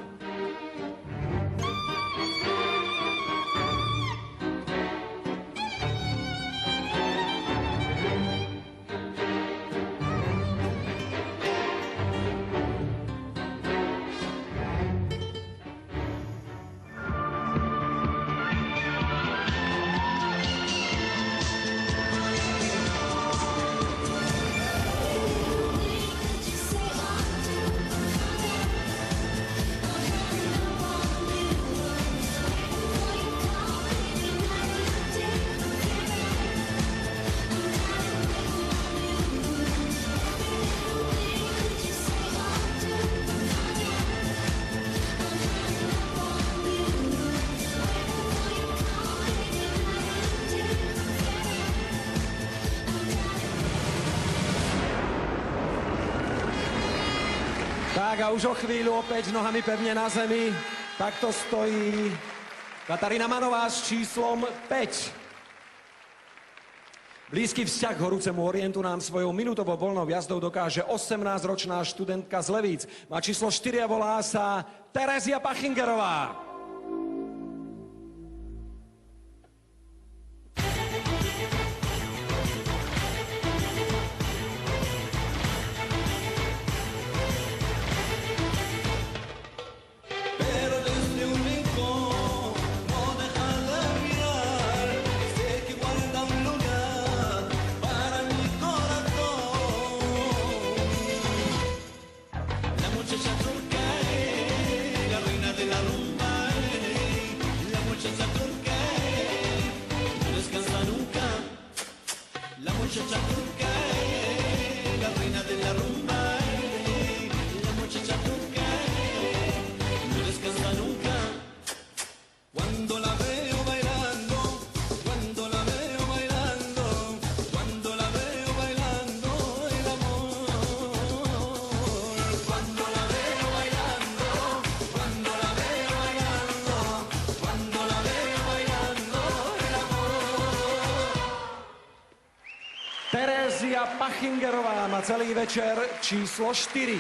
Tak a už o chvíľu opäť nohami pevne na zemi. Takto stojí Katarína Manová s číslom 5. Blízky vzťah k horúcemu Orientu nám svojou minútovou voľnou jazdou dokáže 18-ročná študentka z Levíc. Má číslo 4 a volá sa Terezia Pachingerová. Terezia Pachingerová má celý večer číslo 4.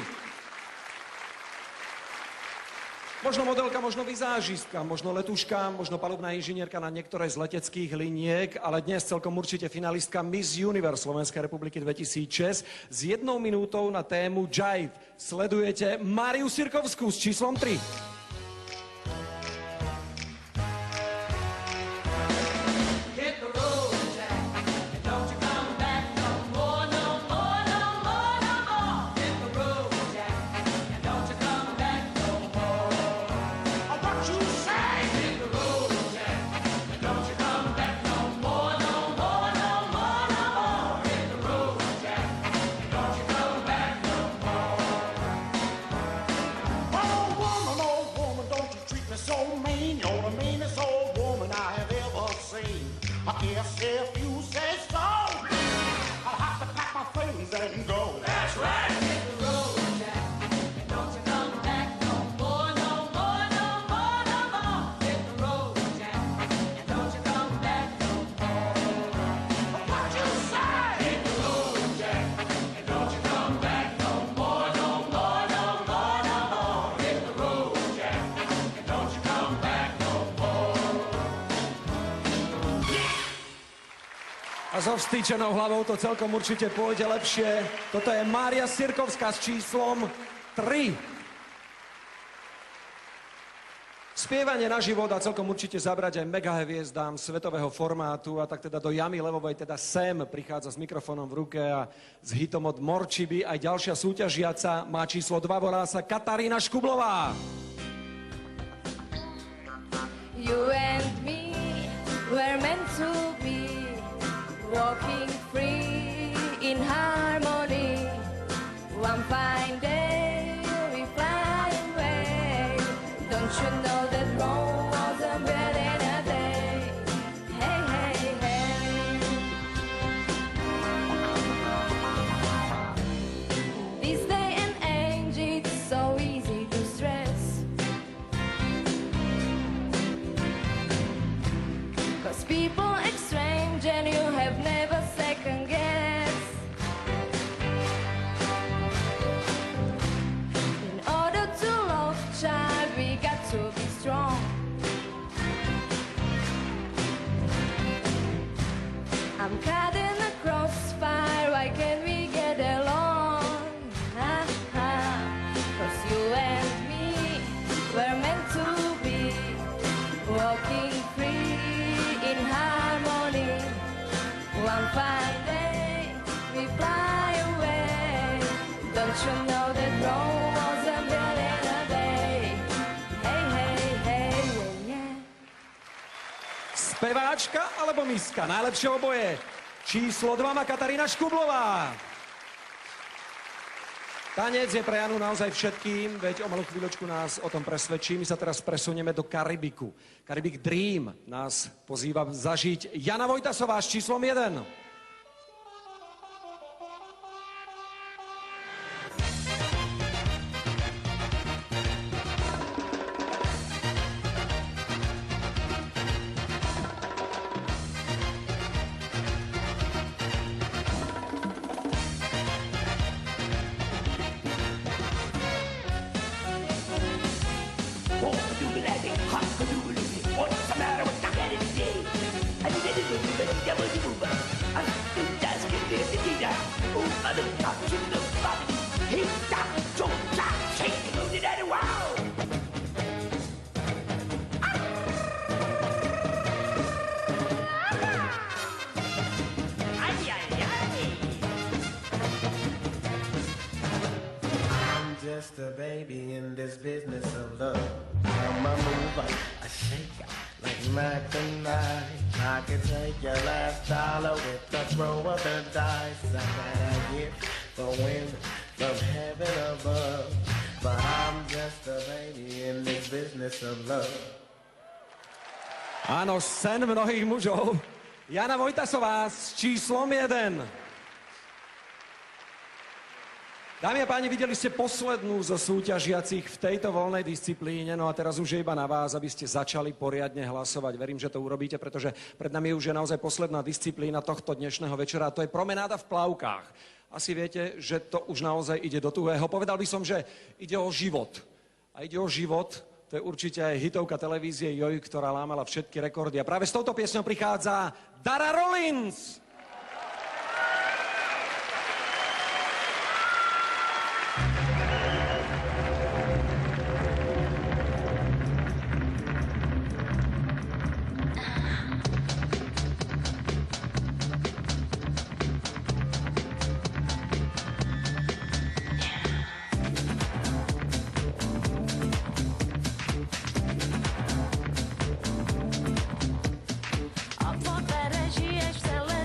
Možno modelka, možno vizážistka, možno letuška, možno palubná inžinierka na niektoré z leteckých liniek, ale dnes celkom určite finalistka Miss Universe Slovenskej republiky 2006 s 1 minútou na tému Jive. Sledujete Máriu Sirkovskú s číslom 3. A so vstýčenou hlavou to celkom určite pôjde lepšie. Toto je Mária Sirkovská s číslom 3. Spievanie na život a celkom určite zabrať aj megahviezdám svetového formátu a tak teda do Jamy Levovej, teda Sam prichádza s mikrofónom v ruke a s hitom od Morčiby. Aj ďalšia súťažiaca má číslo 2, volá sa Katarína Škublová. You and me were meant to be, walking free in harmony. One fine day we fly away. Don't you know that Rome wasn't built in a day? Hey, hey, hey. This day and age, it's so easy to stress. 'Cause people exchange and you have never second guess. In order to love, child, we got to be strong. I'm caught in the crossfire, why can't we get along? 'Cause you and me were meant to be, walking free in harmony. One fine day we fly away. Don't you know that Rome wasn't built in a day? Hey, hey, hey, yeah. Speváčka alebo miska? Najlepšie oboje. Číslo 2 má Katarína Škublová. Tanec je pre Janu naozaj všetkým, veď o malú chvíľočku nás o tom presvedčí. My sa teraz presunieme do Karibiku. Karibik Dream nás pozýva zažiť Jana Vojtasová s číslom 1. What's the matter with that today? I did it with the devil mover. I still just get it. Oh, other touch in the body. He got so top shaking on it at wow. I'm just a baby in this business of love. I'm a mover, a shaker, like Mac and I can take your last dollar with the throw of the dice. I got a gift for women from heaven above. But I'm just a baby in this business of love. Áno, sen mnohých mužov. Jana Vojtasová s číslom 1. Dámy a páni, videli ste poslednú zo súťažiacich v tejto voľnej disciplíne, no a teraz už je iba na vás, aby ste začali poriadne hlasovať. Verím, že to urobíte, pretože pred nami už je naozaj posledná disciplína tohto dnešného večera a to je promenáda v plavkách. Asi viete, že to už naozaj ide do tuhého. Povedal by som, že ide o život. A ide o život, to je určite aj hitovka televízie Joj, ktorá lámala všetky rekordy. A práve s touto piesňou prichádza Dara Rollins. Atmosfére žiješ v celé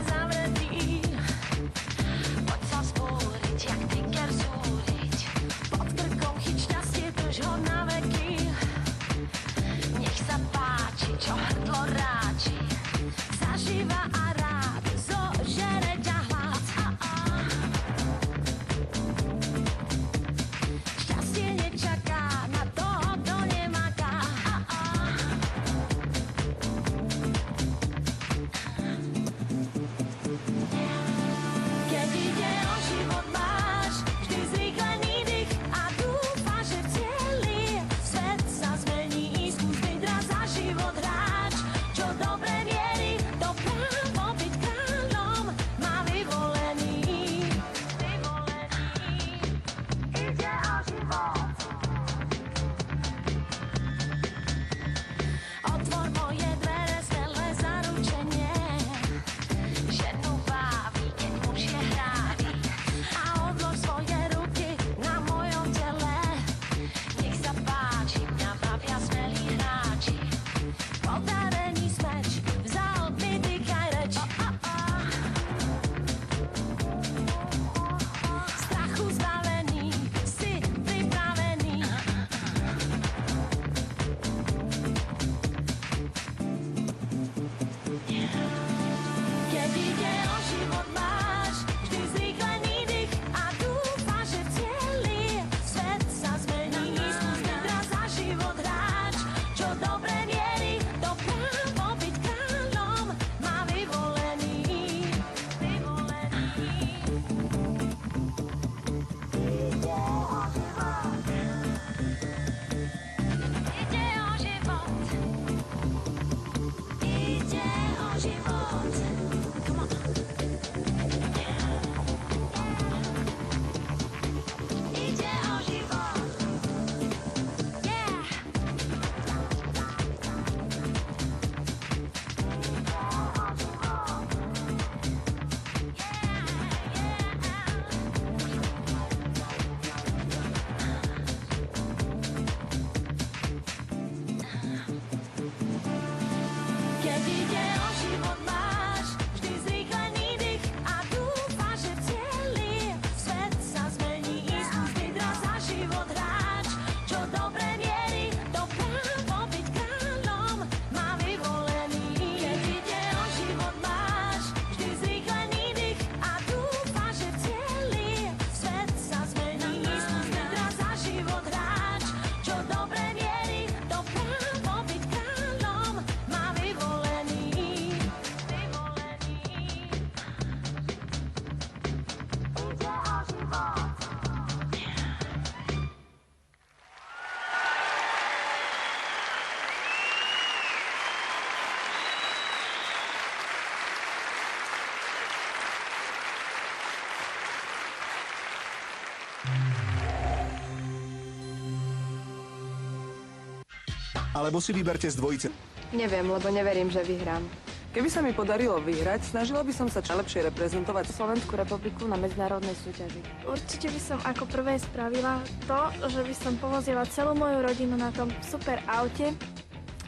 alebo si vyberte z dvojice. Neviem, lebo neverím, že vyhrám. Keby sa mi podarilo vyhrať, snažila by som sa čo lepšie reprezentovať Slovenskú republiku na medzinárodnej súťaži. Určite by som ako prvé spravila to, že by som povozila celú moju rodinu na tom super aute.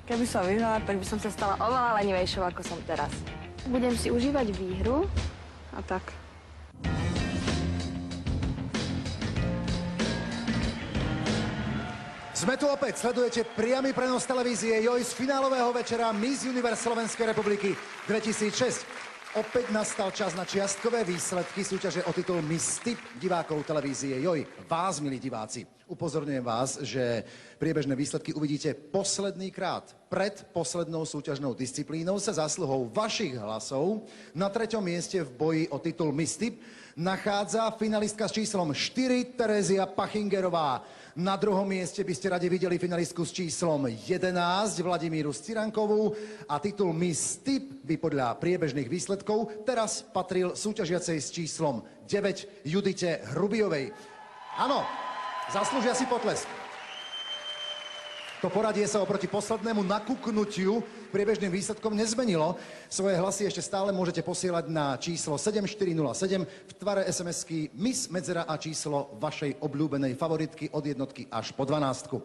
Keby som vyhrala, tak by som sa stala oveľa lenivejšou, ako som teraz. Budem si užívať výhru a tak. Sme tu opäť, sledujete priamy prenos televízie Joj z finálového večera Miss Universe Slovenskej republiky 2006. Opäť nastal čas na čiastkové výsledky súťaže o titul Miss Tip divákov televízie Joj. Vás, milí diváci, upozorňujem vás, že priebežné výsledky uvidíte posledný krát. Pred poslednou súťažnou disciplínou sa zásluhou vašich hlasov na 3. mieste v boji o titul Miss Tip nachádza finalistka s číslom 4 Terezia Pachingerová. Na 2. mieste by ste radi videli finalistku s číslom 11 Vladimíru Scirankovú a titul Miss Tip by podľa priebežných výsledkov teraz patril súťažiacej s číslom 9 Judite Hrubiovej. Áno, zaslúžia si potlesk. To poradie sa oproti poslednému nakúknutiu priebežným výsledkom nezmenilo. Svoje hlasy ešte stále môžete posielať na číslo 7407 v tvare SMS-ky Miss Medzera a číslo vašej obľúbenej favoritky od 1 až po 12.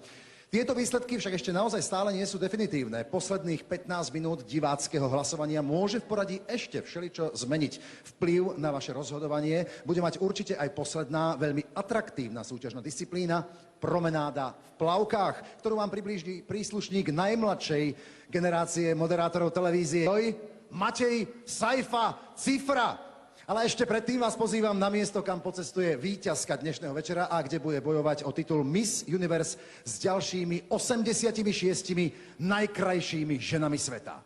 Tieto výsledky však ešte naozaj stále nie sú definitívne. Posledných 15 minút diváckeho hlasovania môže v poradí ešte všeličo zmeniť. Vplyv na vaše rozhodovanie bude mať určite aj posledná, veľmi atraktívna súťažná disciplína Promenáda v plavkách, ktorú vám priblíži príslušník najmladšej generácie moderátorov televízie Joj, Matej Saifa Cifra. Ale ešte predtým vás pozývam na miesto, kam pocestuje víťazka dnešného večera a kde bude bojovať o titul Miss Universe s ďalšími 86 najkrajšími ženami sveta.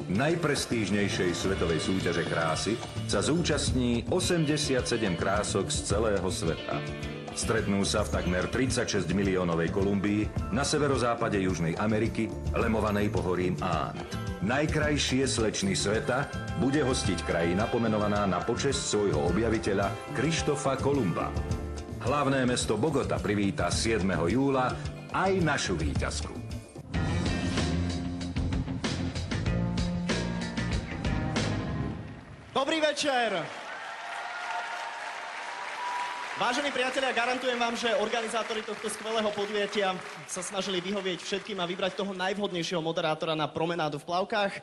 Najprestížnejšej svetovej súťaže krásy sa zúčastní 87 krások z celého sveta. Stretnú sa v takmer 36 miliónovej Kolumbii na severozápade Južnej Ameriky, lemovanej pohorím Ant. Najkrajšie slečny sveta bude hostiť krajina pomenovaná na počesť svojho objaviteľa Krištofa Kolumba. Hlavné mesto Bogota privíta 7. júla aj našu víťazku. Dobrý večer! Vážení priatelia, garantujem vám, že organizátori tohto skvelého podujatia sa snažili vyhovieť všetkým a vybrať toho najvhodnejšieho moderátora na promenádu v plavkách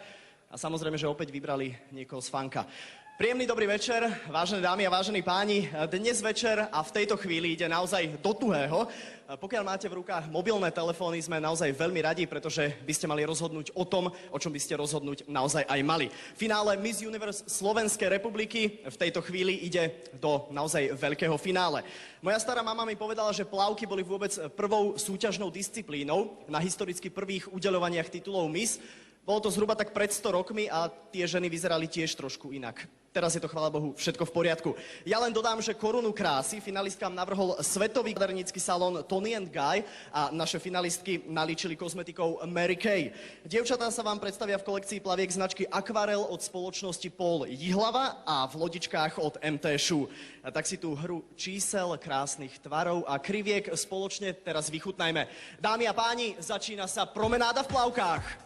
a samozrejme, že opäť vybrali niekoho z funka. Príjemný dobrý večer, vážené dámy a vážení páni. Dnes večer a v tejto chvíli ide naozaj do tuhého. Pokiaľ máte v rukách mobilné telefóny, sme naozaj veľmi radi, pretože by ste mali rozhodnúť o tom, o čom by ste rozhodnúť naozaj aj mali. V finále Miss Universe Slovenskej republiky v tejto chvíli ide do naozaj veľkého finále. Moja stará mama mi povedala, že plavky boli vôbec prvou súťažnou disciplínou na historicky prvých udeľovaniach titulov Miss. Bolo to zhruba tak pred 100 rokmi a tie ženy vyzerali tiež trošku inak. Teraz je to, chvála Bohu, všetko v poriadku. Ja len dodám, že korunu krásy finalistkám navrhol svetový kadernícky salón Toni & Guy a naše finalistky nalíčili kozmetikou Mary Kay. Dievčatá sa vám predstavia v kolekcii plaviek značky Aquarel od spoločnosti Paul Jihlava a v lodičkách od MT Shoe. A tak si tú hru čísel, krásnych tvarov a kriviek spoločne teraz vychutnajme. Dámy a páni, začína sa promenáda v plavkách.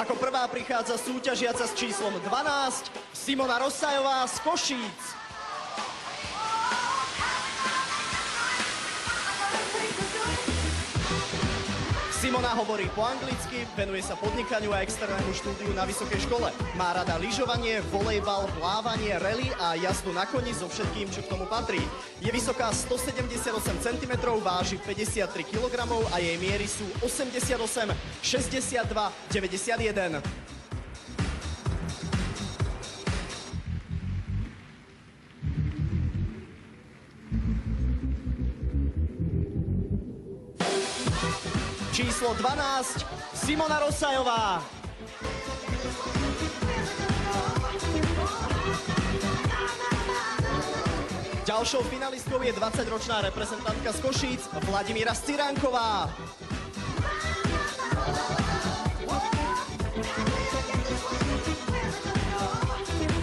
Ako prvá prichádza súťažiaca s číslom 12, Simona Rozsajová z Košíc. Simona hovorí po anglicky, venuje sa podnikaniu a externému štúdiu na vysokej škole. Má rada lyžovanie, volejbal, plávanie, rally a jazdu na koni so všetkým, čo k tomu patrí. Je vysoká 178 cm, váži 53 kg a jej miery sú 88, 62, 91. Číslo 12, Simona Rosajová. Ďalšou finalistkou je 20-ročná reprezentantka z Košíc, Vladimíra Sciránková.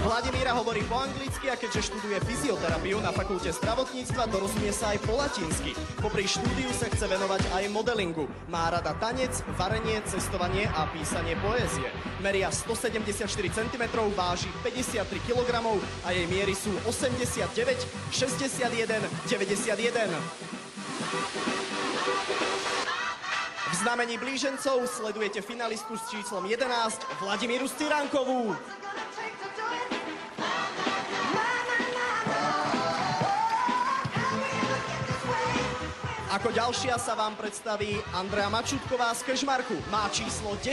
Vladimíra hovorí po anglicky a keďže študuje fyzioterapiu na fakulte zdravotníctva, dorozumie sa aj po latinsky. Popri štúdiu sa chce venovať aj modelingu. Má rada tanec, varenie, cestovanie a písanie poézie. Meria 174 cm, váži 53 kg a jej miery sú 89, 61, 91. V znamení blížencov sledujete finalistku s číslom 11, Vladimíru Sciránkovú. Ako ďalšia sa vám predstaví Andrea Mačutková z Kežmarku. Má číslo 10.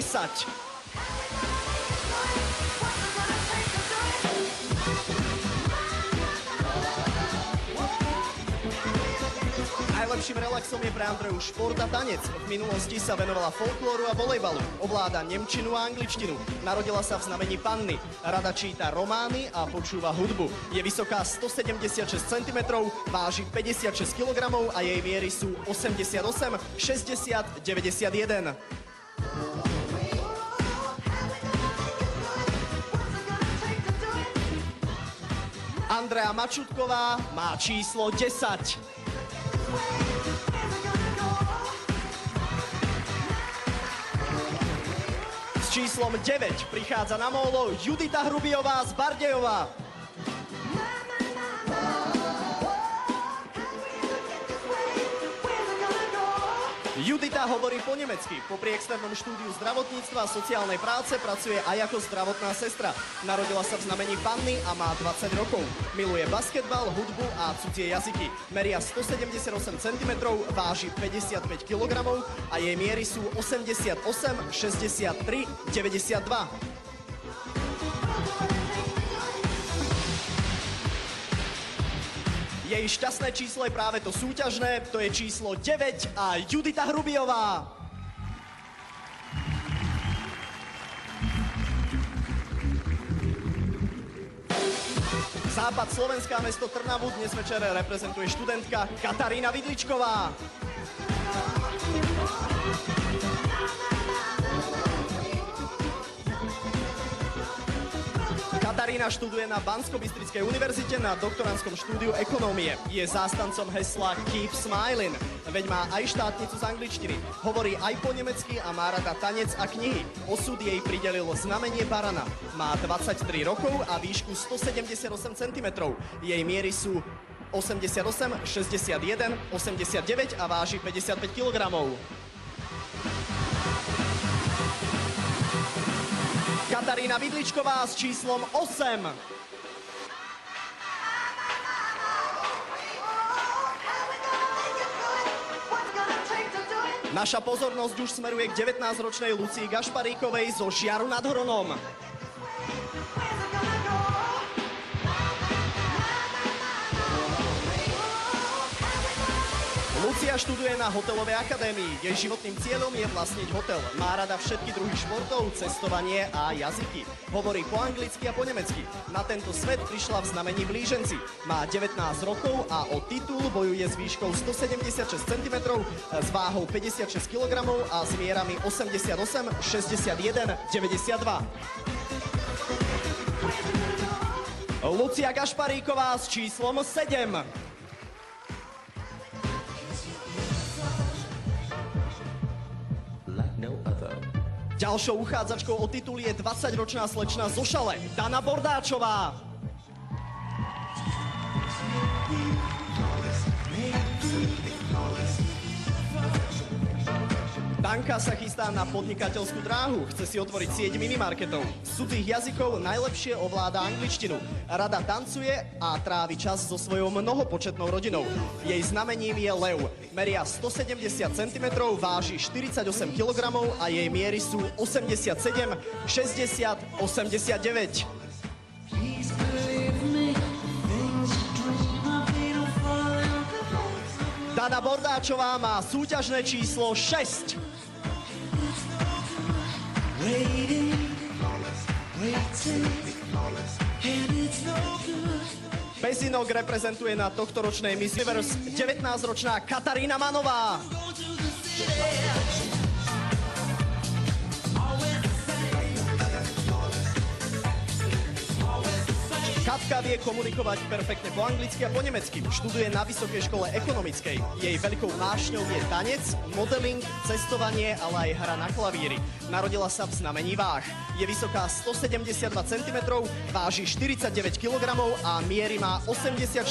Najlepším relaxom je pre Andreu šport a tanec. V minulosti sa venovala folklóru a volejbalu. Ovláda nemčinu a angličtinu. Narodila sa v znamení panny. Rada číta romány a počúva hudbu. Je vysoká 176 cm, váži 56 kg a jej miery sú 88, 60, 91. Andrea Mačutková má číslo 10. S číslom 9 prichádza na mólo Judita Hrubiová z Bardejova. Judita hovorí po nemecky. Popri externom štúdiu zdravotníctva a sociálnej práce pracuje aj ako zdravotná sestra. Narodila sa v znamení panny a má 20 rokov. Miluje basketbal, hudbu a cudzie jazyky. Meria 178 cm, váži 55 kg a jej miery sú 88, 63, 92. Jej šťastné číslo je práve to súťažné, to je číslo 9 a Judita Hrubiová. Západ Slovenska, mesto Trnavu, dnes večer reprezentuje študentka Katarína Vidličková. Katarína študuje na Banskobystrickej univerzite na doktorandskom štúdiu ekonómie. Je zástancom hesla Keep Smiling, veď má aj štátnicu z angličtiny. Hovorí aj po nemecky a má rada tanec a knihy. Osud jej pridelil znamenie barana. Má 23 rokov a výšku 178 cm. Jej miery sú 88, 61, 89 a váži 55 kg. Katarína Vidličková s číslom 8. Naša pozornosť už smeruje k 19-ročnej Lucii Gašparíkovej zo Žiaru nad Hronom. Lucia študuje na hotelovej akadémii. Jej životným cieľom je vlastniť hotel. Má rada všetky druhy športov, cestovanie a jazyky. Hovorí po anglicky a po nemecky. Na tento svet prišla v znamení blíženci. Má 19 rokov a o titul bojuje s výškou 176 cm, s váhou 56 kg a s mierami 88, 61, 92. Lucia Gašparíková s číslom 7. Ďalšou uchádzačkou o titul je 20-ročná slečna z Ošale, Dana Bordáčová. Danka sa chystá na podnikateľskú dráhu, chce si otvoriť sieť minimarketov. Z cudzích jazykov najlepšie ovláda angličtinu. Rada tancuje a trávi čas so svojou mnohopočetnou rodinou. Jej znamením je lev. Meria 170 cm, váži 48 kg a jej miery sú 87, 60, 89. Dana Bordáčová má súťažné číslo 6. Pezinok reprezentuje na tohtoročnej Miss Universe 19-ročná Katarína Manová. Katka vie komunikovať perfektne po anglicky a po nemecky. Študuje na Vysokej škole ekonomickej. Jej veľkou vášňou je tanec, modeling, cestovanie, ale aj hra na klavíri. Narodila sa v znamení váh. Je vysoká 172 cm, váži 49 kg a miery má 84,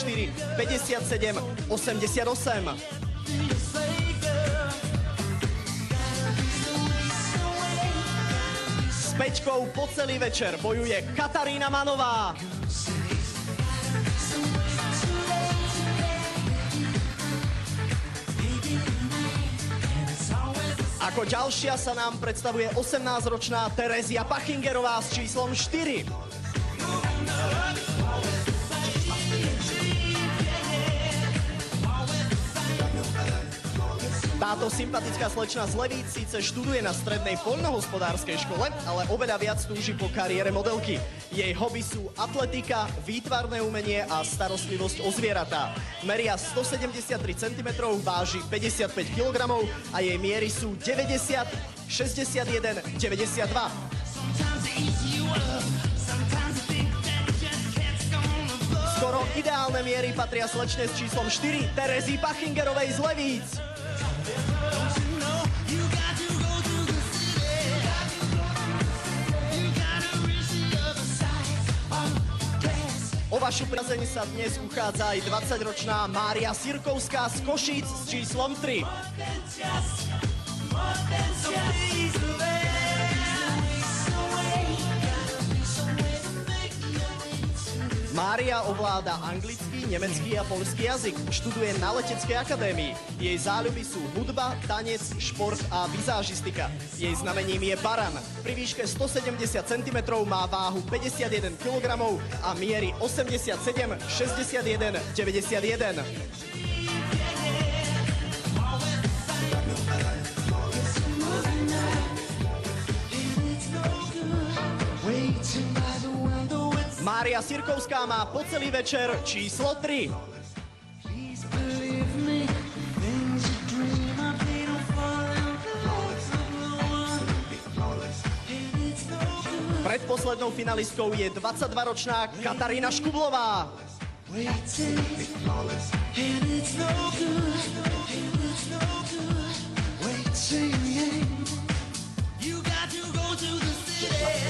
57, 88. S Peťkou po celý večer bojuje Katarína Manová. Ako ďalšia sa nám predstavuje 18-ročná Terezia Pachingerová s číslom 4. Táto sympatická slečna z Levíc síce študuje na strednej poľnohospodárskej škole, ale oveľa viac túži po kariére modelky. Jej hobby sú atletika, výtvarné umenie a starostlivosť o zvieratá. Meria 173 cm, váži 55 kg a jej miery sú 90, 61, 92. Skoro ideálne miery patria slečne s číslom 4 Terezii Pachingerovej z Levíc. O vašu priazeň sa dnes uchádza aj 20-ročná Mária Sirkovská z Košíc s číslom 3. Mária ovláda anglický, nemecký a poľský jazyk. Študuje na Leteckej akadémii. Jej záľuby sú hudba, tanec, šport a vizážistika. Jej znamením je baran. Pri výške 170 cm má váhu 51 kg a mierí 87, 61, 91. Mária Sirkovská má po celý večer číslo 3. Predposlednou finalistkou je 22-ročná Katarína Škublová.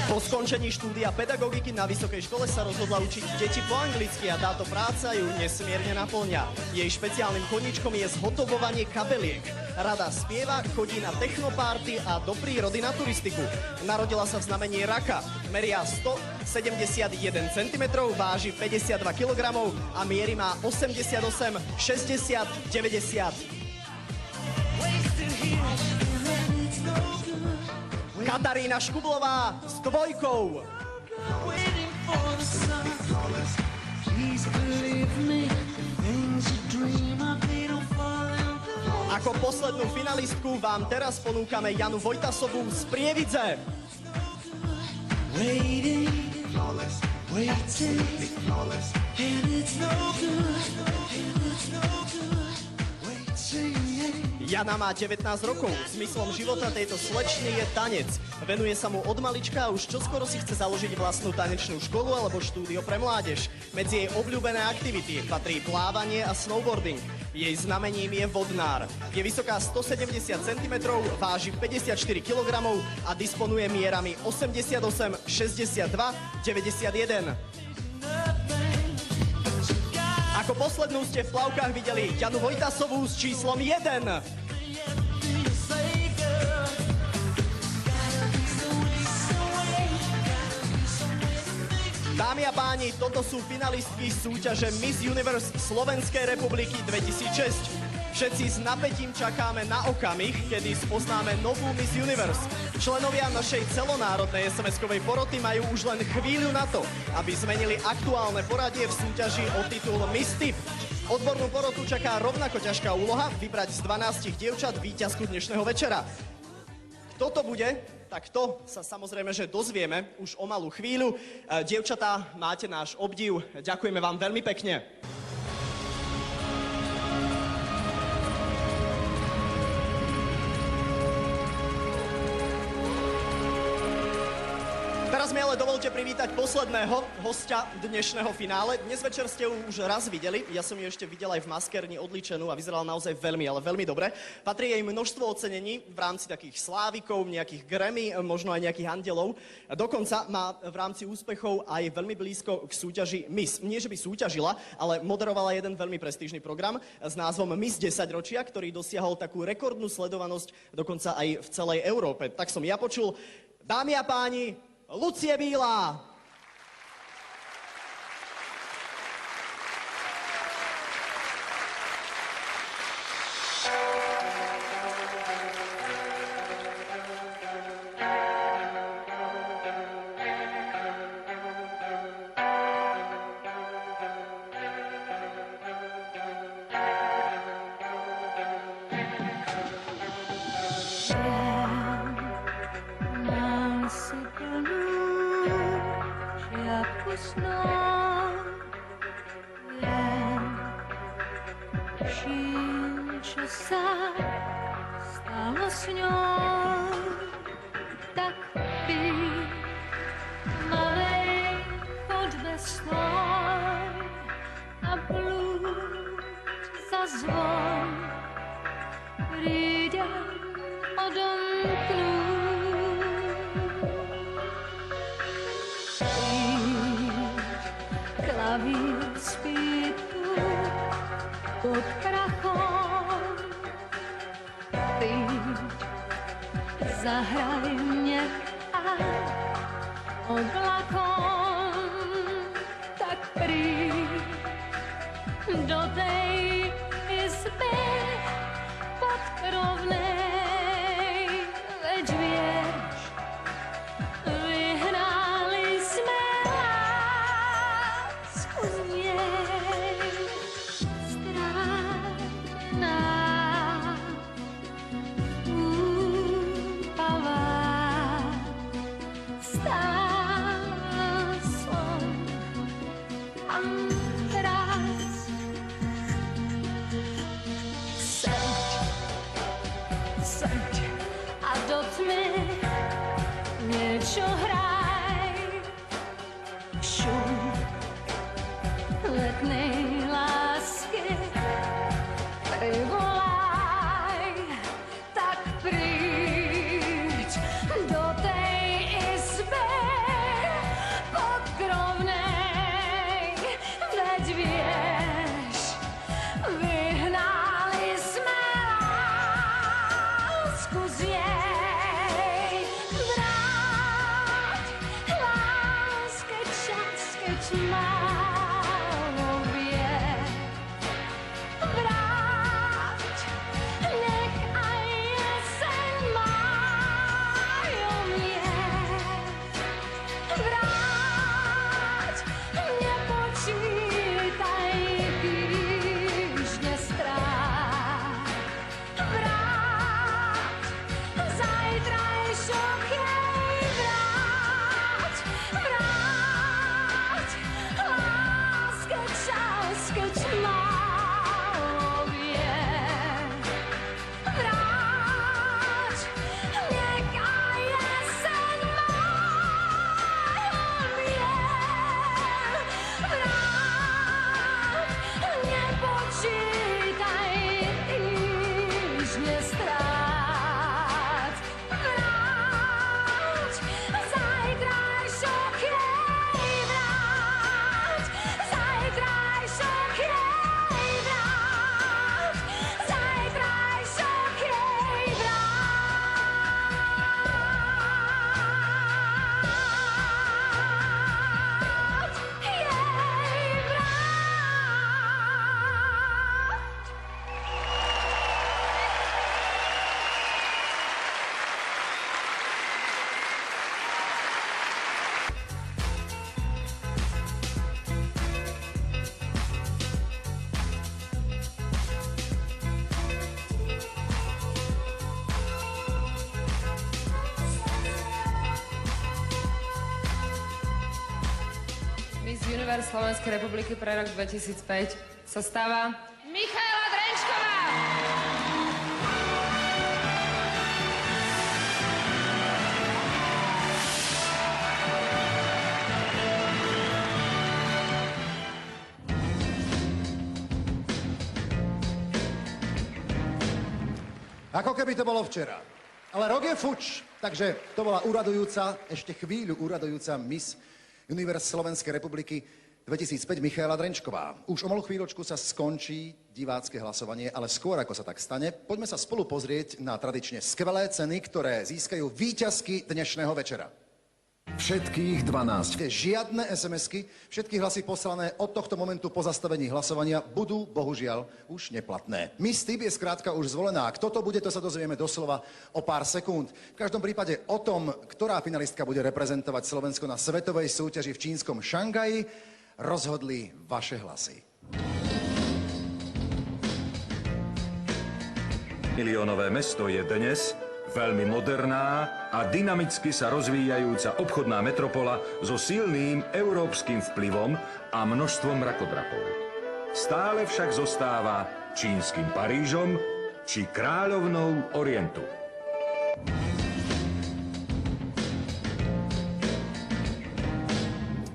Po skončení štúdia pedagogiky na vysokej škole sa rozhodla učiť deti po anglicky a táto práca ju nesmierne naplňa. Jej špeciálnym koníčkom je zhotovovanie kabeliek. Rada spieva, chodí na technopárty a do prírody na turistiku. Narodila sa v znamení raka. Meria 171 cm, váži 52 kg a miery má 88, 60, 90. Katarína Škublová s dvojkou. Ako poslednú finalistku vám teraz ponúkame Janu Vojtasovú z Prievidze. Jana má 19 rokov. Zmyslom života tejto slečny je tanec. Venuje sa mu od malička a už čoskoro si chce založiť vlastnú tanečnú školu alebo štúdio pre mládež. Medzi jej obľúbené aktivity patrí plávanie a snowboarding. Jej znamením je vodnár. Je vysoká 170 cm, váži 54 kg a disponuje mierami 88, 62, 91. Ako poslednú ste v plavkách videli Janu Vojtasovú s číslom 1. Dámy a páni, toto sú finalistky súťaže Miss Universe Slovenskej republiky 2006. Všetci s napätím čakáme na okamih, kedy spoznáme novú Miss Universe. Členovia našej celonárodnej SMS-kovej poroty majú už len chvíľu na to, aby zmenili aktuálne poradie v súťaži o titul Miss Tip. Odbornú porotu čaká rovnako ťažká úloha vybrať z 12 dievčat víťazku dnešného večera. Kto to bude, tak to sa samozrejme, že dozvieme už o malú chvíľu. Dievčatá, máte náš obdiv. Ďakujeme vám veľmi pekne. Teraz mi ale dovolte privítať posledného hostia dnešného finále. Dnes večer ste ju už raz videli, ja som ju ešte videl aj v maskerni odličenú a vyzerala naozaj veľmi, ale veľmi dobre. Patrí jej množstvo ocenení v rámci takých slávikov, nejakých Grammy, možno aj nejakých andelov. Dokonca má v rámci úspechov aj veľmi blízko k súťaži Miss. Nie, že by súťažila, ale moderovala jeden veľmi prestížny program s názvom Miss 10 ročia, ktorý dosiahol takú rekordnú sledovanosť dokonca aj v celej Európe. Tak som ja počul. Dámy a páni, Lucie Bílá. Zahraj mě a oblakom, tak príď do tej izby podkrovnej, veď vieš, vyhrali sme lásku z nej, strátená. Niečo hraj, šum letnej lásky privolaj, tak príď do tej izby podkrovnej, veď vieš, vyhnali sme lásku z jej. Univerz Slovenskej republiky pre rok 2005 sa stáva Michaela Drenčková. Ako keby to bolo včera. Ale rok je fuč, takže to bola úradujúca, ešte chvíľu úradujúca Miss Univerz Slovenskej republiky 2005 Michaela Drenčková. Už o malú chvíľočku sa skončí divácké hlasovanie, ale skôr ako sa tak stane, poďme sa spolu pozrieť na tradične skvelé ceny, ktoré získajú víťazky dnešného večera. Všetkých 12. Žiadne SMS-ky, všetky hlasy poslané od tohto momentu po zastavení hlasovania budú, bohužiaľ, už neplatné. Miss Tip je skrátka už zvolená. Kto to bude, to sa dozvieme doslova o pár sekúnd. V každom prípade o tom, ktorá finalistka bude reprezentovať Slovensko na svetovej súťaži v čínskom Šangaji, rozhodli vaše hlasy. Miliónové mesto je dnes veľmi moderná a dynamicky sa rozvíjajúca obchodná metropola so silným európskym vplyvom a množstvom mrakodrapov. Stále však zostáva čínskym Parížom či kráľovnou Orientu.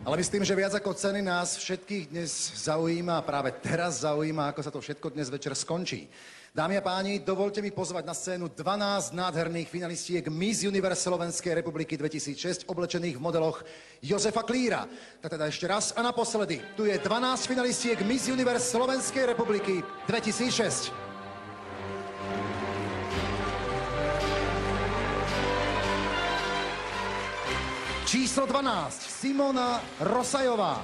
Ale myslím, že viac ako ceny nás všetkých dnes zaujíma, práve teraz zaujíma, ako sa to všetko dnes večer skončí. Dámy a páni, dovolte mi pozvať na scénu 12 nádherných finalistiek Miss Univerz Slovenskej republiky 2006, oblečených v modeloch Jozefa Klíra. Tak teda ešte raz a naposledy, tu je 12 finalistiek Miss Univerz Slovenskej republiky 2006. Číslo 12, Simona Rosajová.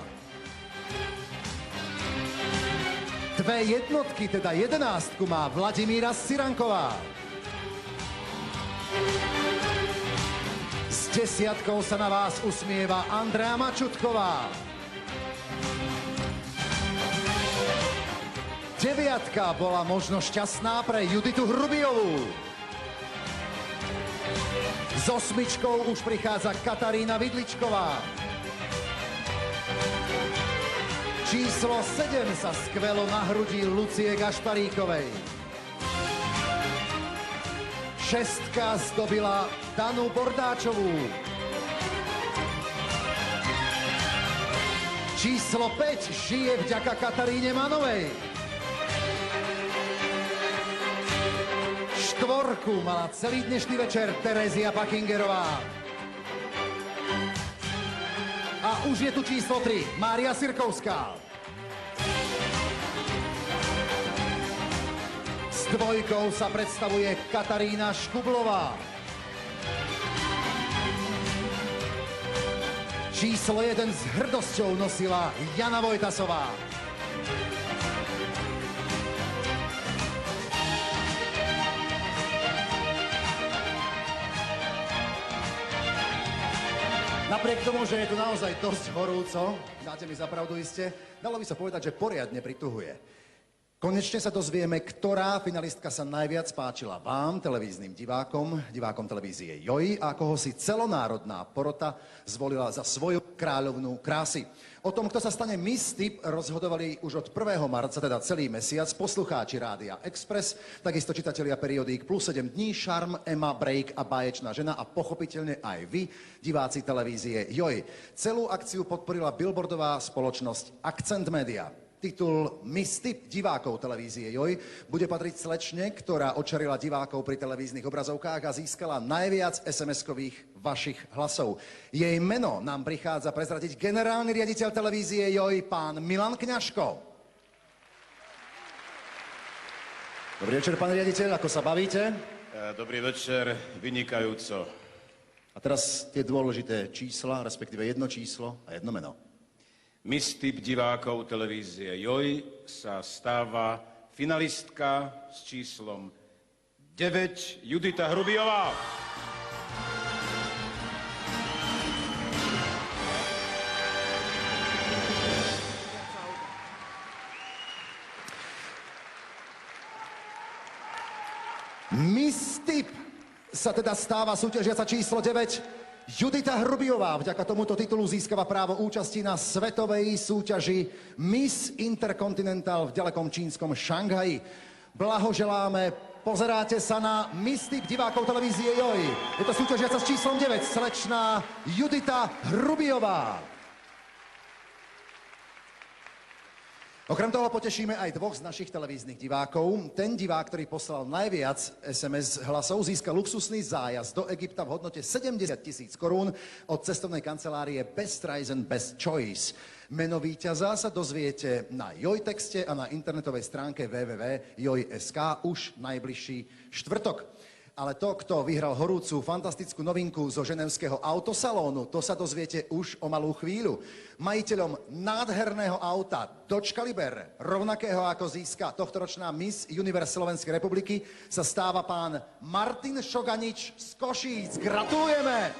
Dve jednotky, teda 11, má Vladimíra Siranková. S 10 sa na vás usmieva Andrea Mačutková. 9 bola možno šťastná pre Juditu Hrubijovú. S 8 už prichádza Katarína Vidličková. Číslo 7 sa skvelo na hrudi Lucie Gašparíkovej. 6 zdobila Danu Bordáčovú. Číslo 5 žije vďaka Kataríne Manovej. 4 mala celý dnešný večer Terezia Pachingerová. A už je tu číslo 3, Mária Sirkovská. S 2 sa predstavuje Katarína Škublová. Číslo 1 s hrdosťou nosila Jana Vojtasová. Napriek tomu, že je tu naozaj dosť horúco, dáte mi za pravdu iste, dalo by sa povedať, že poriadne prituhuje. Konečne sa dozvieme, ktorá finalistka sa najviac páčila vám, televíznym divákom, divákom televízie JOJ, a koho si celonárodná porota zvolila za svoju kráľovnú krásy. O tom, kto sa stane Miss Tip, rozhodovali už od 1. marca, teda celý mesiac, poslucháči Rádia Express, takisto čitatelia periodík Plus 7 dní, Šarm, Ema, Break a Báječná žena a pochopiteľne aj vy, diváci televízie JOJ. Celú akciu podporila billboardová spoločnosť Akcent Media. Titul Miss Tip divákov televízie JOJ bude patriť slečne, ktorá očarila divákov pri televíznych obrazovkách a získala najviac SMS-kových vašich hlasov. Jej meno nám prichádza prezradiť generálny riaditeľ televízie JOJ, pán Milan Kňažko. Dobrý večer, pán riaditeľ, ako sa bavíte? Dobrý večer, vynikajúco. A teraz tie dôležité čísla, respektíve jedno číslo a jedno meno. Miss Tip divákov televízie JOJ sa stáva finalistka s číslom 9 Judita Hrubijová. Miss Tip sa teda stáva súťažiaca číslo 9 Judita Hrubiová vďaka tomuto titulu získava právo účasti na svetovej súťaži Miss Intercontinental v ďalekom čínskom Šanghaji. Blahoželáme, pozeráte sa na Miss Typ divákov televízie JOJ. Je to súťažiaca s číslom 9, slečná Judita Hrubiová. Okrem toho potešíme aj dvoch z našich televíznych divákov. Ten divák, ktorý poslal najviac SMS hlasov, získa luxusný zájazd do Egypta v hodnote 70 000 korún od cestovnej kancelárie Best Reisen Best Choice. Meno víťaza sa dozviete na JOJ texte a na internetovej stránke www.joj.sk už najbližší štvrtok. Ale to, kto vyhral horúcu fantastickú novinku zo ženevského autosalónu, to sa dozviete už o malú chvíľu. Majiteľom nádherného auta Dodge Caliber, rovnakého ako získa tohtoročná Miss Universe Slovenskej republiky, sa stáva pán Martin Šoganič z Košíc. Gratulujeme!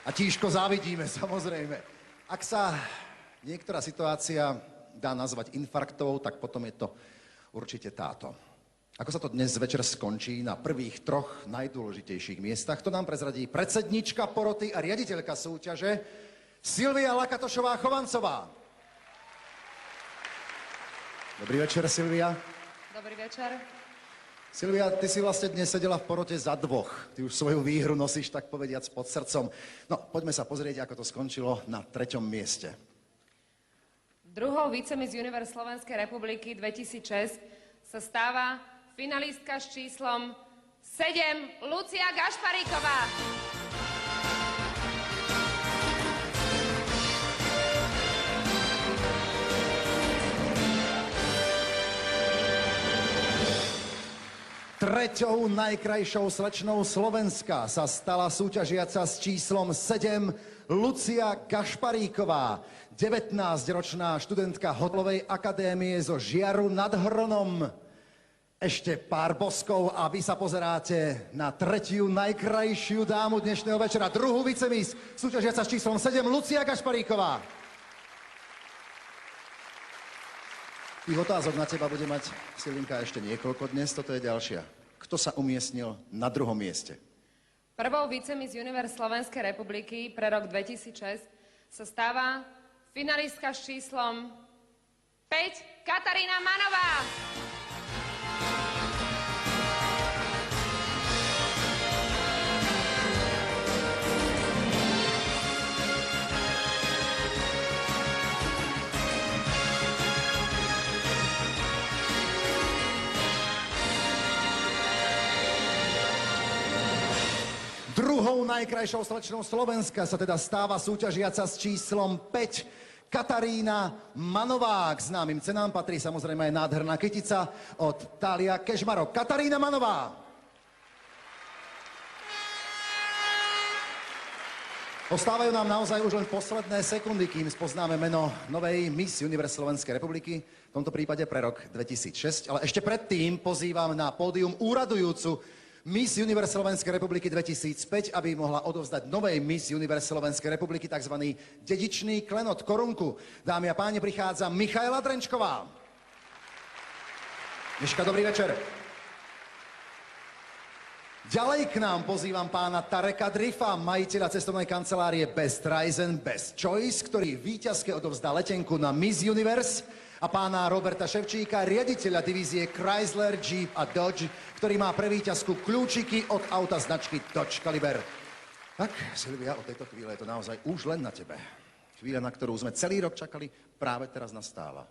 A tížko závidíme, samozrejme. Ak sa niektorá situácia dá nazvať infarktovou, tak potom je to určite táto. Ako sa to dnes večer skončí na prvých troch najdôležitejších miestach, to nám prezradí predsednička poroty a riaditeľka súťaže Silvia Lakatošová-Chovancová. Dobrý večer, Silvia. Dobrý večer. Silvia, ty si vlastne dnes sedela v porote za dvoch. Ty už svoju výhru nosíš, tak povediac, pod srdcom. No, poďme sa pozrieť, ako to skončilo na 3. mieste. Druhou Vice-Miss Universe Slovenskej republiky 2006 sa stáva finalistka s číslom 7 Lucia Gašparíková. Treťou najkrajšou slečnou Slovenska sa stala súťažiaca s číslom 7 Lucia Gašparíková, 19-ročná študentka Hotelovej akadémie zo Žiaru nad Hronom. Ešte pár boskov a vy sa pozeráte na tretiu najkrajšiu dámu dnešného večera, druhú Vice-Miss, súťažiaca s číslom 7 Lucia Gašparíková. Tých otázok na teba bude mať, Silinka, ešte niekoľko dnes, toto je ďalšia. Kto sa umiestnil na druhom mieste? Prvou Vice-Miss Universe Slovenskej republiky pre rok 2006 sa stáva finalistka s číslom 5 Katarína Manová. Druhou najkrajšou slečnou Slovenska sa teda stáva súťažiaca s číslom 5 Katarína Manová. K známym cenám patrí samozrejme aj nádherná kytica od Thalia Kežmarok. Katarína Manová. Ostávajú nám naozaj už len posledné sekundy, kým spoznáme meno novej Miss Universe Slovenskej republiky, v tomto prípade pre rok 2006. Ale ešte predtým pozývam na pódium úradujúcu Miss Universe Slovenskej republiky 2005, aby mohla odovzdať novej Miss Universe Slovenskej republiky tzv. dedičný klenot, korunku. Dámy a páni, prichádza Michaela Drenčková. Miška, dobrý večer. Ďalej k nám pozývam pána Tareka Drifa, majiteľa cestovnej kancelárie Best Reisen Best Choice, ktorý víťazke odovzdá letenku na Miss Universe, a pána Roberta Ševčíka, riaditeľa divízie Chrysler, Jeep a Dodge, ktorý má pre víťazku kľúčiky od auta značky Dodge Caliber. Tak, Silvia, od tejto chvíle je to naozaj už len na tebe. Chvíľa, na ktorú sme celý rok čakali, práve teraz nastáva.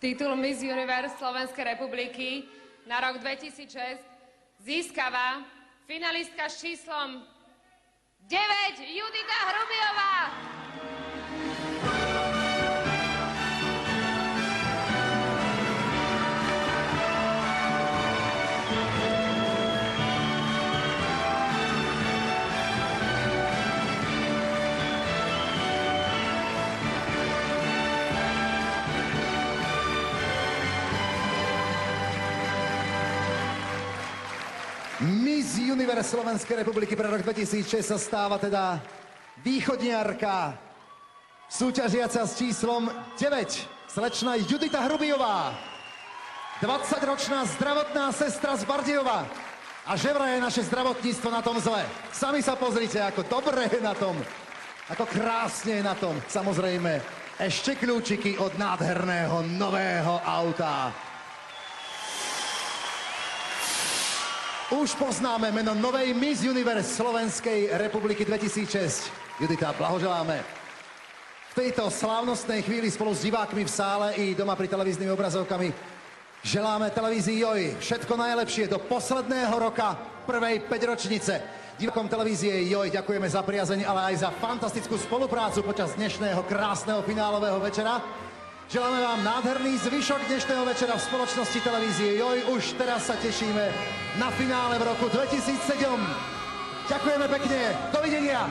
Titul Miss Universe Slovenskej republiky na rok 2006 získava finalistka s číslom 9 Judita Hrubiová. Miss Universe Slovenskej republiky pre rok 2006 sa stáva teda východniarka súťažiaca s číslom 9 slečna Judita Hrubijová, 20-ročná zdravotná sestra z Bardejova. A že vraj je naše zdravotníctvo na tom zle. Sami sa pozrite, ako dobre je na tom, ako krásne je na tom. Samozrejme, ešte kľúčiky od nádherného nového auta. Už poznáme meno novej Miss Universe Slovenskej republiky 2006. Judita, blahoželáme. V tejto slávnostnej chvíli spolu s divákmi v sále i doma pri televíznymi obrazovkami želáme televízii JOJ všetko najlepšie do posledného roka prvej 5-ročnice. Divákom televízie JOJ ďakujeme za priazeň, ale aj za fantastickú spoluprácu počas dnešného krásneho finálového večera. Želáme vám nádherný zvyšok dnešného večera v spoločnosti televízie JOJ. Už teraz sa tešíme na finále v roku 2007. Ďakujeme pekne. Dovidenia.